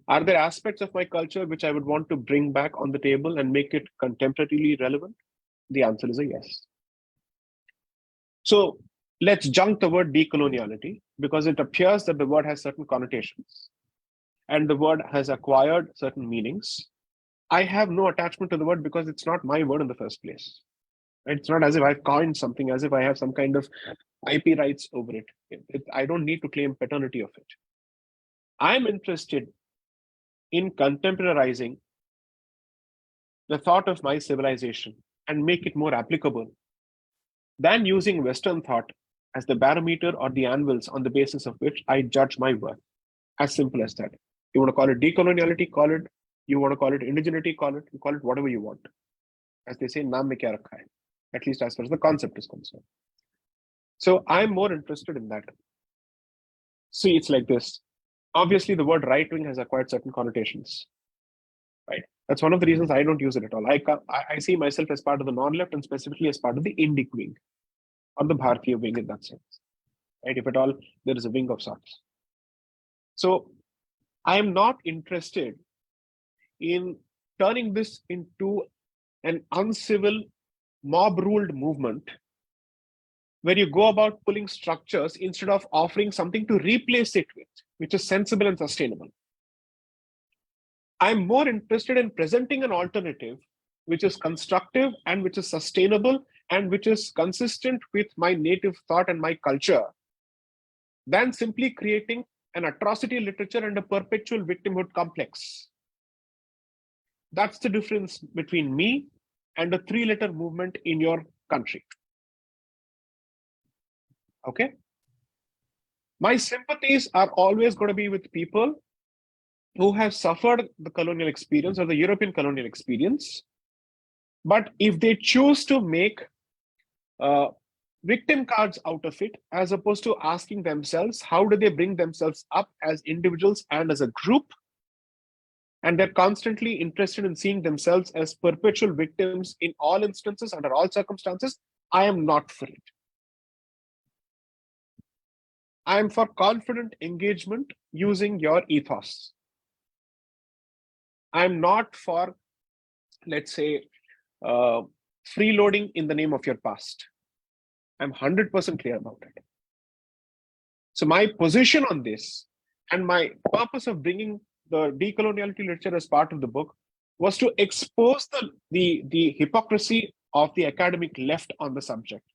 Are there aspects of my culture which I would want to bring back on the table and make it contemporarily relevant? The answer is a yes. So let's junk the word decoloniality because it appears that the word has certain connotations and the word has acquired certain meanings. I have no attachment to the word because it's not my word in the first place. It's not as if I've coined something, as if I have some kind of IP rights over it. I don't need to claim paternity of it. I'm interested in contemporarizing the thought of my civilization and make it more applicable than using Western thought as the barometer or the anvils on the basis of which I judge my worth. As simple as that. You want to call it decoloniality, call it. You want to call it indigeneity, call it whatever you want. As they say, naam mein kya rakha hai, at least as far as the concept is concerned. So I'm more interested in that. See, it's like this. Obviously, the word right-wing has acquired certain connotations, right? That's one of the reasons I don't use it at all. I see myself as part of the non-left and specifically as part of the Indic wing or the Bharatiya wing in that sense, right? If at all, there is a wing of sorts. So I am not interested in turning this into an uncivil, mob-ruled movement where you go about pulling structures instead of offering something to replace it with, which is sensible and sustainable. I'm more interested in presenting an alternative which is constructive and which is sustainable and which is consistent with my native thought and my culture than simply creating an atrocity literature and a perpetual victimhood complex. That's the difference between me and a three-letter movement in your country. Okay? My sympathies are always going to be with people who have suffered the colonial experience or the European colonial experience. But if they choose to make victim cards out of it, as opposed to asking themselves, how do they bring themselves up as individuals and as a group? And they're constantly interested in seeing themselves as perpetual victims in all instances, under all circumstances, I am not for it. I am for confident engagement using your ethos. I'm not for, let's say, freeloading in the name of your past. I'm 100% clear about it. So my position on this and my purpose of bringing the decoloniality literature as part of the book was to expose the hypocrisy of the academic left on the subject.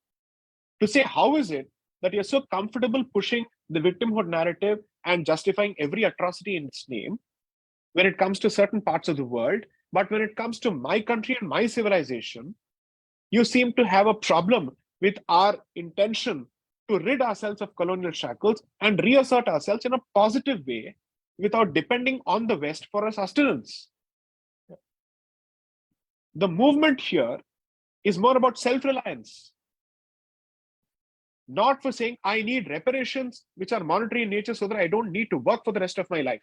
To say, how is it that you're so comfortable pushing the victimhood narrative and justifying every atrocity in its name when it comes to certain parts of the world, but when it comes to my country and my civilization, you seem to have a problem with our intention to rid ourselves of colonial shackles and reassert ourselves in a positive way without depending on the West for our sustenance. The movement here is more about self-reliance, not for saying I need reparations which are monetary in nature so that I don't need to work for the rest of my life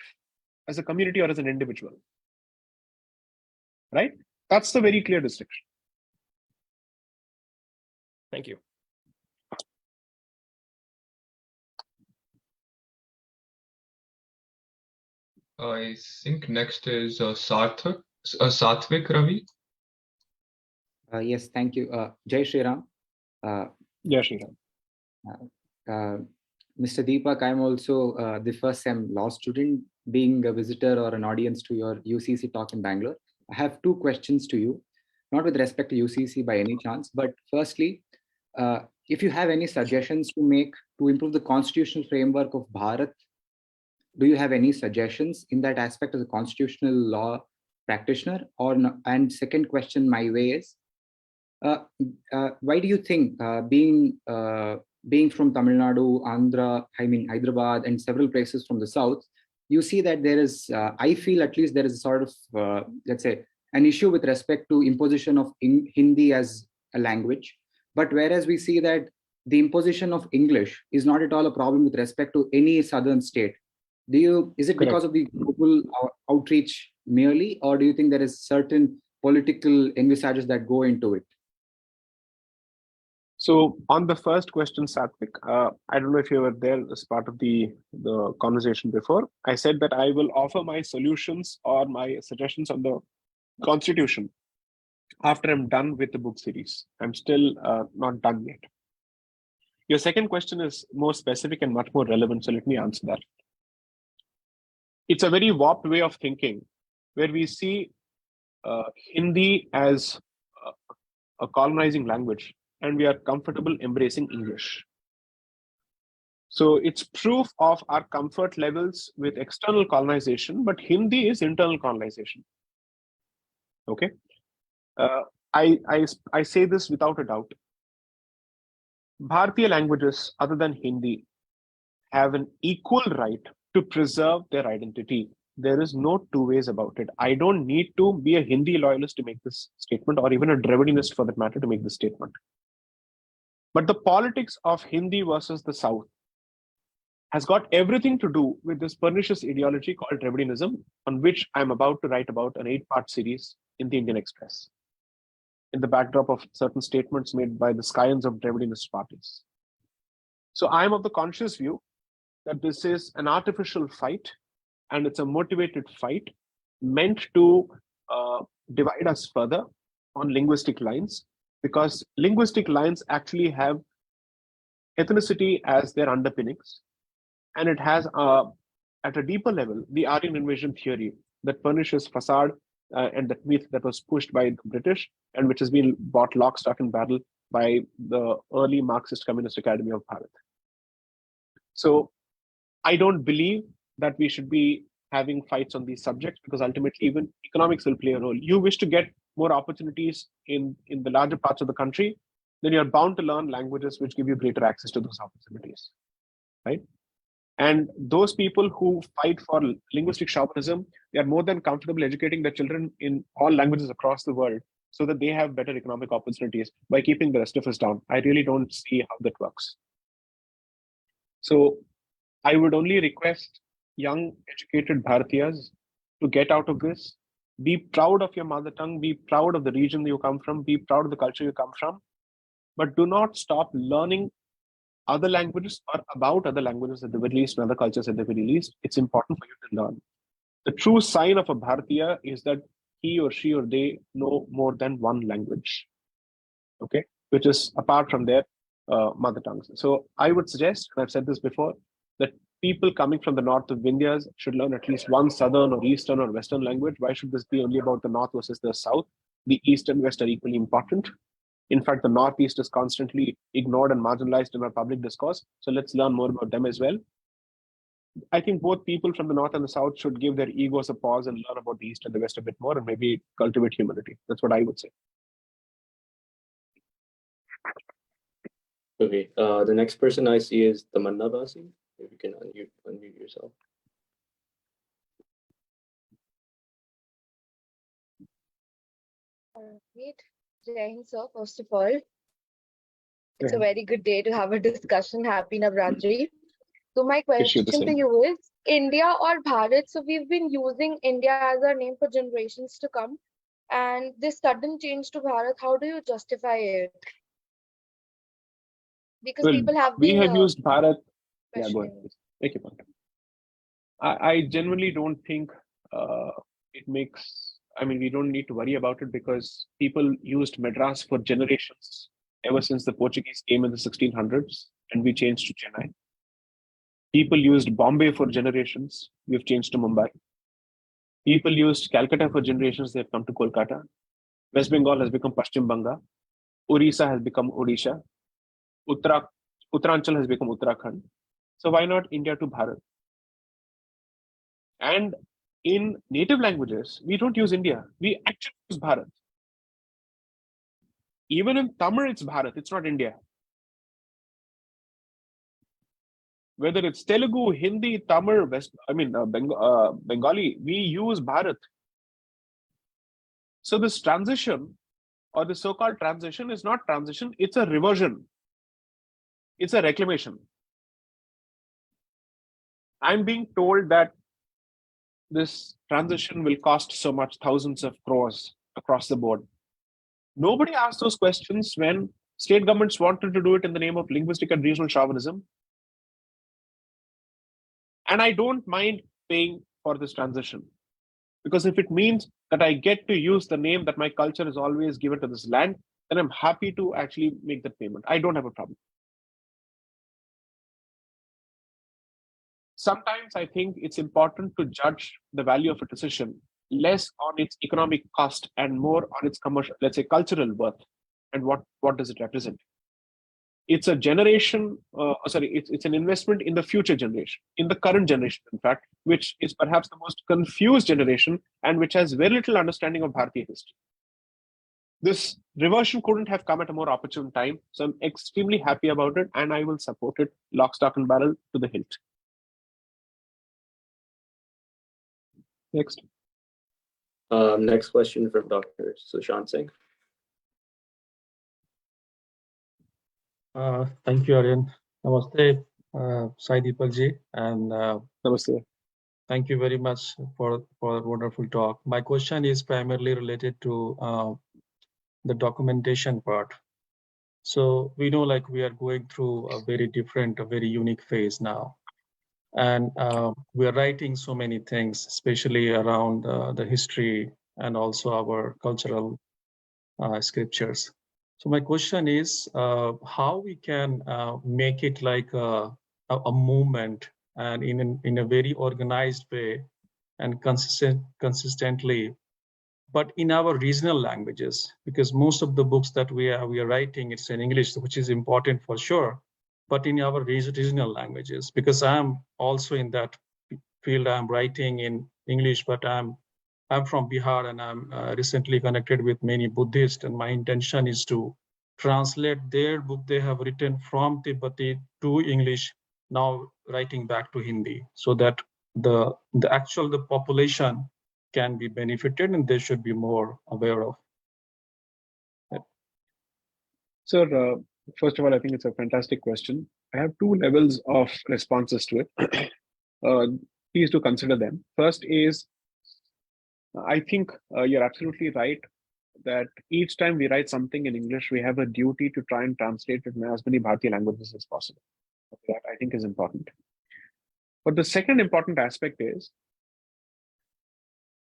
as a community or as an individual. Right? That's the very clear distinction. Thank you. I think next is Satvik Ravi. Yes, thank you. Jai Shri Ram. Yeah, Sriram. Mr. Deepak, I'm also the first sem law student, being a visitor or an audience to your UCC talk in Bangalore. I have two questions to you, not with respect to UCC by any chance, but firstly, if you have any suggestions to make to improve the constitutional framework of Bharat, do you have any suggestions in that aspect as a constitutional law practitioner? Or no? And second question my way is, why do you think being from Tamil Nadu, Andhra, Hyderabad, and several places from the south, you see that there is, I feel at least there is a sort of, let's say, an issue with respect to imposition of Hindi as a language. But whereas we see that the imposition of English is not at all a problem with respect to any southern state. Is it because of the global outreach merely, or do you think there is certain political envisages that go into it? So on the first question, Satvik, I don't know if you were there as part of the conversation before. I said that I will offer my solutions or my suggestions on the Constitution after I'm done with the book series. I'm still not done yet. Your second question is more specific and much more relevant, so let me answer that. It's a very warped way of thinking where we see Hindi as a colonizing language, and we are comfortable embracing English. So it's proof of our comfort levels with external colonization, but Hindi is internal colonization. Okay. I say this without a doubt. Bharatiya languages other than Hindi have an equal right to preserve their identity. There is no two ways about it. I don't need to be a Hindi loyalist to make this statement, or even a Dravidinist for that matter to make this statement. But the politics of Hindi versus the South has got everything to do with this pernicious ideology called Dravidinism, on which I'm about to write about an 8-part series in the Indian Express, in the backdrop of certain statements made by the scions of Dravidinist parties. So I'm of the conscious view that this is an artificial fight, and it's a motivated fight meant to divide us further on linguistic lines, because linguistic lines actually have ethnicity as their underpinnings, and it has, at a deeper level, the Aryan invasion theory, that pernicious facade and that myth that was pushed by the British and which has been bought lock, stock, and barrel by the early Marxist Communist Academy of Bharat. So I don't believe that we should be having fights on these subjects, because ultimately even economics will play a role. You wish to get more opportunities in the larger parts of the country, then you're bound to learn languages which give you greater access to those opportunities, right? And those people who fight for linguistic chauvinism, they are more than comfortable educating their children in all languages across the world so that they have better economic opportunities by keeping the rest of us down. I really don't see how that works. So I would only request young, educated Bharatiyas to get out of this. Be proud of your mother tongue, be proud of the region you come from, be proud of the culture you come from, but do not stop learning other languages or about other languages at the very least, and other cultures at the very least. It's important for you to learn. The true sign of a Bharatiya is that he or she or they know more than one language, okay, which is apart from their mother tongues. So I would suggest, and I've said this before, that people coming from the north of India should learn at least one southern or eastern or western language. Why should this be only about the north versus the south? The east and west are equally important. In fact, the Northeast is constantly ignored and marginalized in our public discourse. So let's learn more about them as well. I think both people from the North and the South should give their egos a pause and learn about the East and the West a bit more and maybe cultivate humility. That's what I would say. Okay, the next person I see is Tamanna Basi. If you can unmute yourself. Great. Jai Hind, sir, first of all. It's a very good day to have a discussion. Happy Navratri. So my question to you is, India or Bharat? So we've been using India as our name for generations to come. And this sudden change to Bharat, how do you justify it? Because people have been... We have used Bharat. Yeah, go ahead. Take your point. I genuinely don't think it makes... I mean, we don't need to worry about it because people used Madras for generations ever since the Portuguese came in the 1600s and we changed to Chennai. People used Bombay for generations. We've changed to Mumbai. People used Calcutta for generations. They've come to Kolkata. West Bengal has become Paschim Banga. Orissa has become Odisha. Uttaranchal has become Uttarakhand. So why not India to Bharat? And in native languages, we don't use India. We actually use Bharat. Even in Tamil, it's Bharat. It's not India. Whether it's Telugu, Hindi, Tamil, Bengali, we use Bharat. So this transition or the so-called transition is not transition. It's a reversion. It's a reclamation. I'm being told that this transition will cost so much, thousands of crores across the board. Nobody asked those questions when state governments wanted to do it in the name of linguistic and regional chauvinism. And I don't mind paying for this transition because if it means that I get to use the name that my culture has always given to this land, then I'm happy to actually make that payment. I don't have a problem. Sometimes I think it's important to judge the value of a decision less on its economic cost and more on its commercial, let's say, cultural worth and what does it represent. It's a generation, it's an investment in the future generation, in the current generation, in fact, which is perhaps the most confused generation and which has very little understanding of Bharatiya history. This reversion couldn't have come at a more opportune time, so I'm extremely happy about it and I will support it lock, stock and barrel to the hilt. Next. Next question from Dr. Sushant Singh. Thank you, Aryan. Namaste, Sai Deepak ji, and Namaste. Thank you very much for a wonderful talk. My question is primarily related to the documentation part. So we know like we are going through a very different, a very unique phase now. And we are writing so many things, especially around the history and also our cultural scriptures. So my question is how we can make it like a movement and in a very organized way and consistently, but in our regional languages, because most of the books that we are writing, it's in English, which is important for sure, but in our regional languages, because I'm also in that field. I'm writing in English, but I'm from Bihar and I'm recently connected with many Buddhists, and my intention is to translate their book they have written from Tibetan to English, now writing back to Hindi, so that the population can be benefited and they should be more aware of it. Sir, first of all, I think it's a fantastic question. I have two levels of responses to it. Please do consider them. First is, I think you're absolutely right that each time we write something in English, we have a duty to try and translate it in as many Bharatiya languages as possible. That I think is important. But the second important aspect is,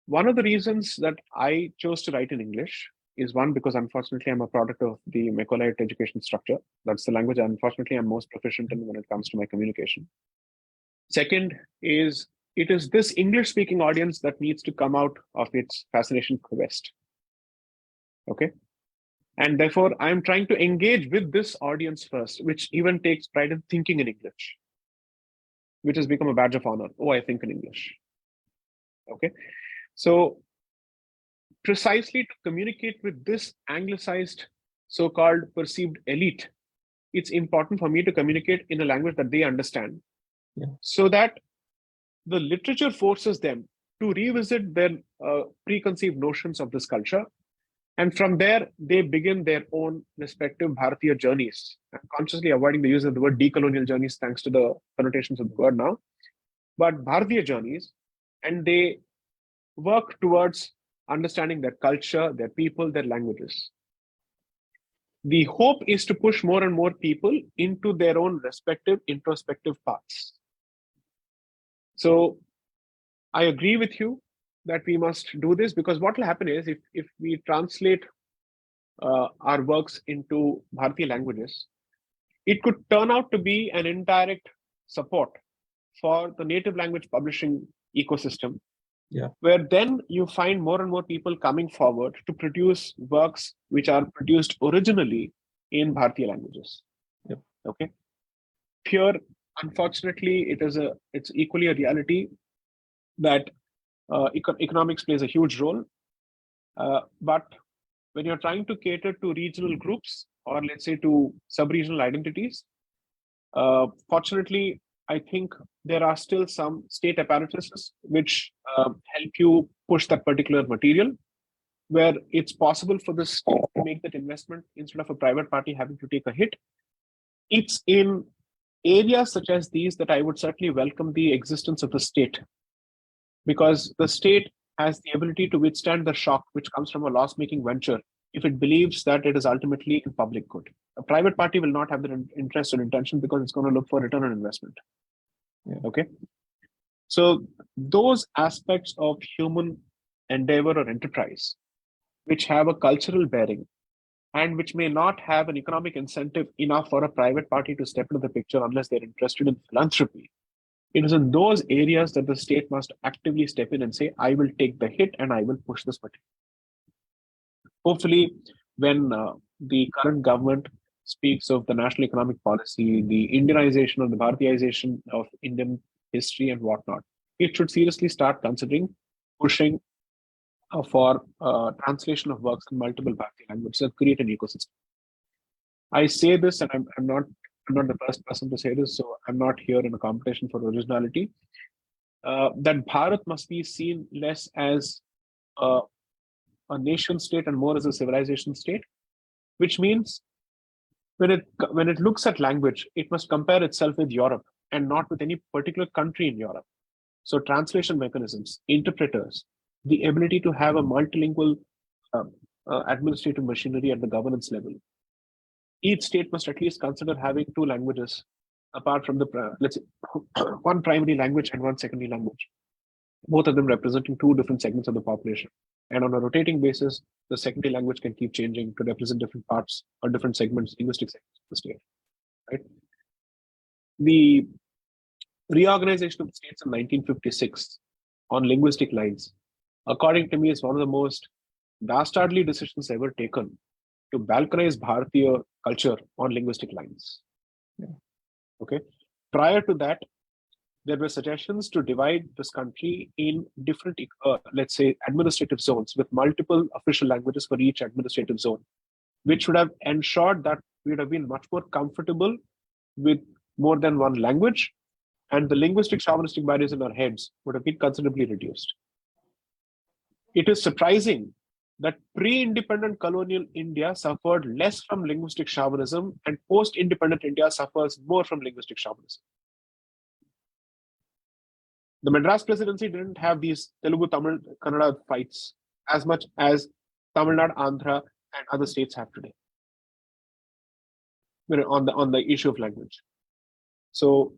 one of the reasons that I chose to write in English is one, because unfortunately I'm a product of the Macaulay education structure. That's the language unfortunately I'm most proficient in when it comes to my communication. Second is, it is this English speaking audience that needs to come out of its fascination quest. Okay. And therefore, I'm trying to engage with this audience first, which even takes pride in thinking in English, which has become a badge of honor. Oh, I think in English. Okay. So precisely to communicate with this anglicized so-called perceived elite, it's important for me to communicate in a language that they understand, so that the literature forces them to revisit their preconceived notions of this culture. And from there, they begin their own respective Bharatiya journeys. I'm consciously avoiding the use of the word decolonial journeys, thanks to the connotations of the word now, but Bharatiya journeys, and they work towards understanding their culture, their people, their languages. The hope is to push more and more people into their own respective introspective paths. So I agree with you that we must do this, because what will happen is if we translate our works into Bharatiya languages, it could turn out to be an indirect support for the native language publishing ecosystem, where then you find more and more people coming forward to produce works which are produced originally in Bharatiya languages. Okay. Here, unfortunately, it's equally a reality that economics plays a huge role. But when you're trying to cater to regional groups, or let's say to sub-regional identities, fortunately, I think there are still some state apparatuses which help you push that particular material, where it's possible for the state to make that investment instead of a private party having to take a hit. It's in areas such as these that I would certainly welcome the existence of the state, because the state has the ability to withstand the shock which comes from a loss-making venture if it believes that it is ultimately in public good. A private party will not have the interest or intention, because it's going to look for return on investment. Okay. So those aspects of human endeavor or enterprise, which have a cultural bearing and which may not have an economic incentive enough for a private party to step into the picture unless they're interested in philanthropy, it is in those areas that the state must actively step in and say, I will take the hit and I will push this material. Hopefully, when the current government speaks of the national economic policy, the Indianization or the Bharatization of Indian history and whatnot, it should seriously start considering pushing for translation of works in multiple Bharatiya languages and create an ecosystem. I say this, and I'm not the first person to say this, so I'm not here in a competition for originality. That Bharat must be seen less as a nation state and more as a civilization state, which means when it looks at language, it must compare itself with Europe and not with any particular country in Europe. So translation mechanisms, interpreters, the ability to have a multilingual administrative machinery at the governance level. Each state must at least consider having two languages apart from the, let's say, one primary language and one secondary language, both of them representing two different segments of the population. And on a rotating basis, the secondary language can keep changing to represent different parts or different segments, linguistic segments of the state. Right? The reorganization of the states in 1956 on linguistic lines, according to me, is one of the most dastardly decisions ever taken to balkanize Bharatiya culture on linguistic lines. Okay. Prior to that, there were suggestions to divide this country in different, let's say, administrative zones with multiple official languages for each administrative zone, which would have ensured that we would have been much more comfortable with more than one language, and the linguistic chauvinistic barriers in our heads would have been considerably reduced. It is surprising that pre-independent colonial India suffered less from linguistic chauvinism, and post-independent India suffers more from linguistic chauvinism. The Madras presidency didn't have these Telugu, Tamil, Kannada fights as much as Tamil Nadu, Andhra, and other states have today on the issue of language. So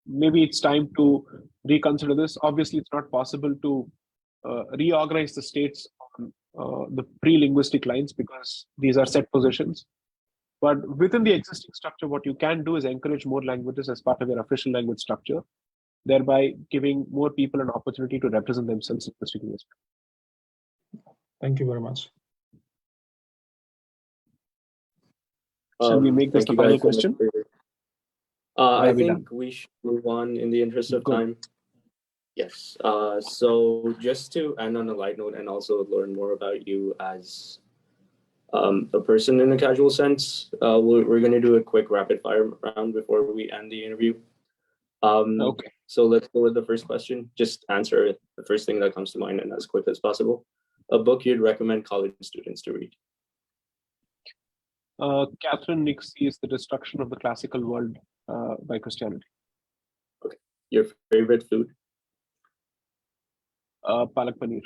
maybe it's time to reconsider this. Obviously, it's not possible to reorganize the states on the pre-linguistic lines, because these are set positions. But within the existing structure, what you can do is encourage more languages as part of your official language structure, thereby giving more people an opportunity to represent themselves linguistically. Thank you very much. Shall we make this Thank the you final guys so much question? I Are we think we should move on in the interest of Good. time. Yes. So just to end on a light note and also learn more about you as a person in a casual sense, we're going to do a quick rapid fire round before we end the interview. Okay. So let's go with the first question. Just answer the first thing that comes to mind and as quick as possible. A book you'd recommend college students to read. Catherine Nixie's The Destruction of the Classical World by Christianity. Okay. Your favorite food? Palak Paneer.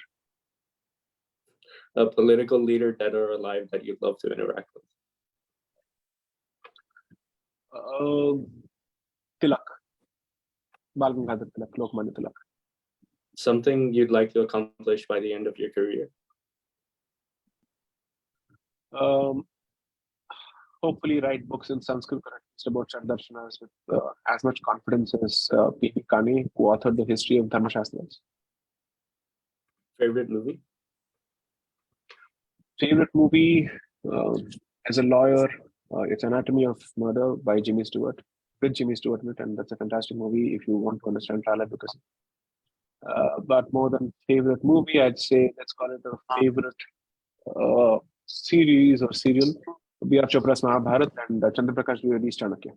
A political leader, dead or alive, that you'd love to interact with. Tilak. Bal Gangadhar Tilak, Lokmanya Tilak. Something you'd like to accomplish by the end of your career. Hopefully write books in Sanskrit or at least about Shardarshanas with as much confidence as P.P. Kane, who authored the history of Dharmo Shastras. Favorite movie? Favorite movie, as a lawyer, it's Anatomy of Murder by Jimmy Stewart, with Jimmy Stewart in it, and that's a fantastic movie if you want to understand trial advocacy. But more than favorite movie, I'd say let's call it a favorite series or serial. B.R. Chopra's Mahabharat and Chandra Prakash Dwivedi's Chanakya.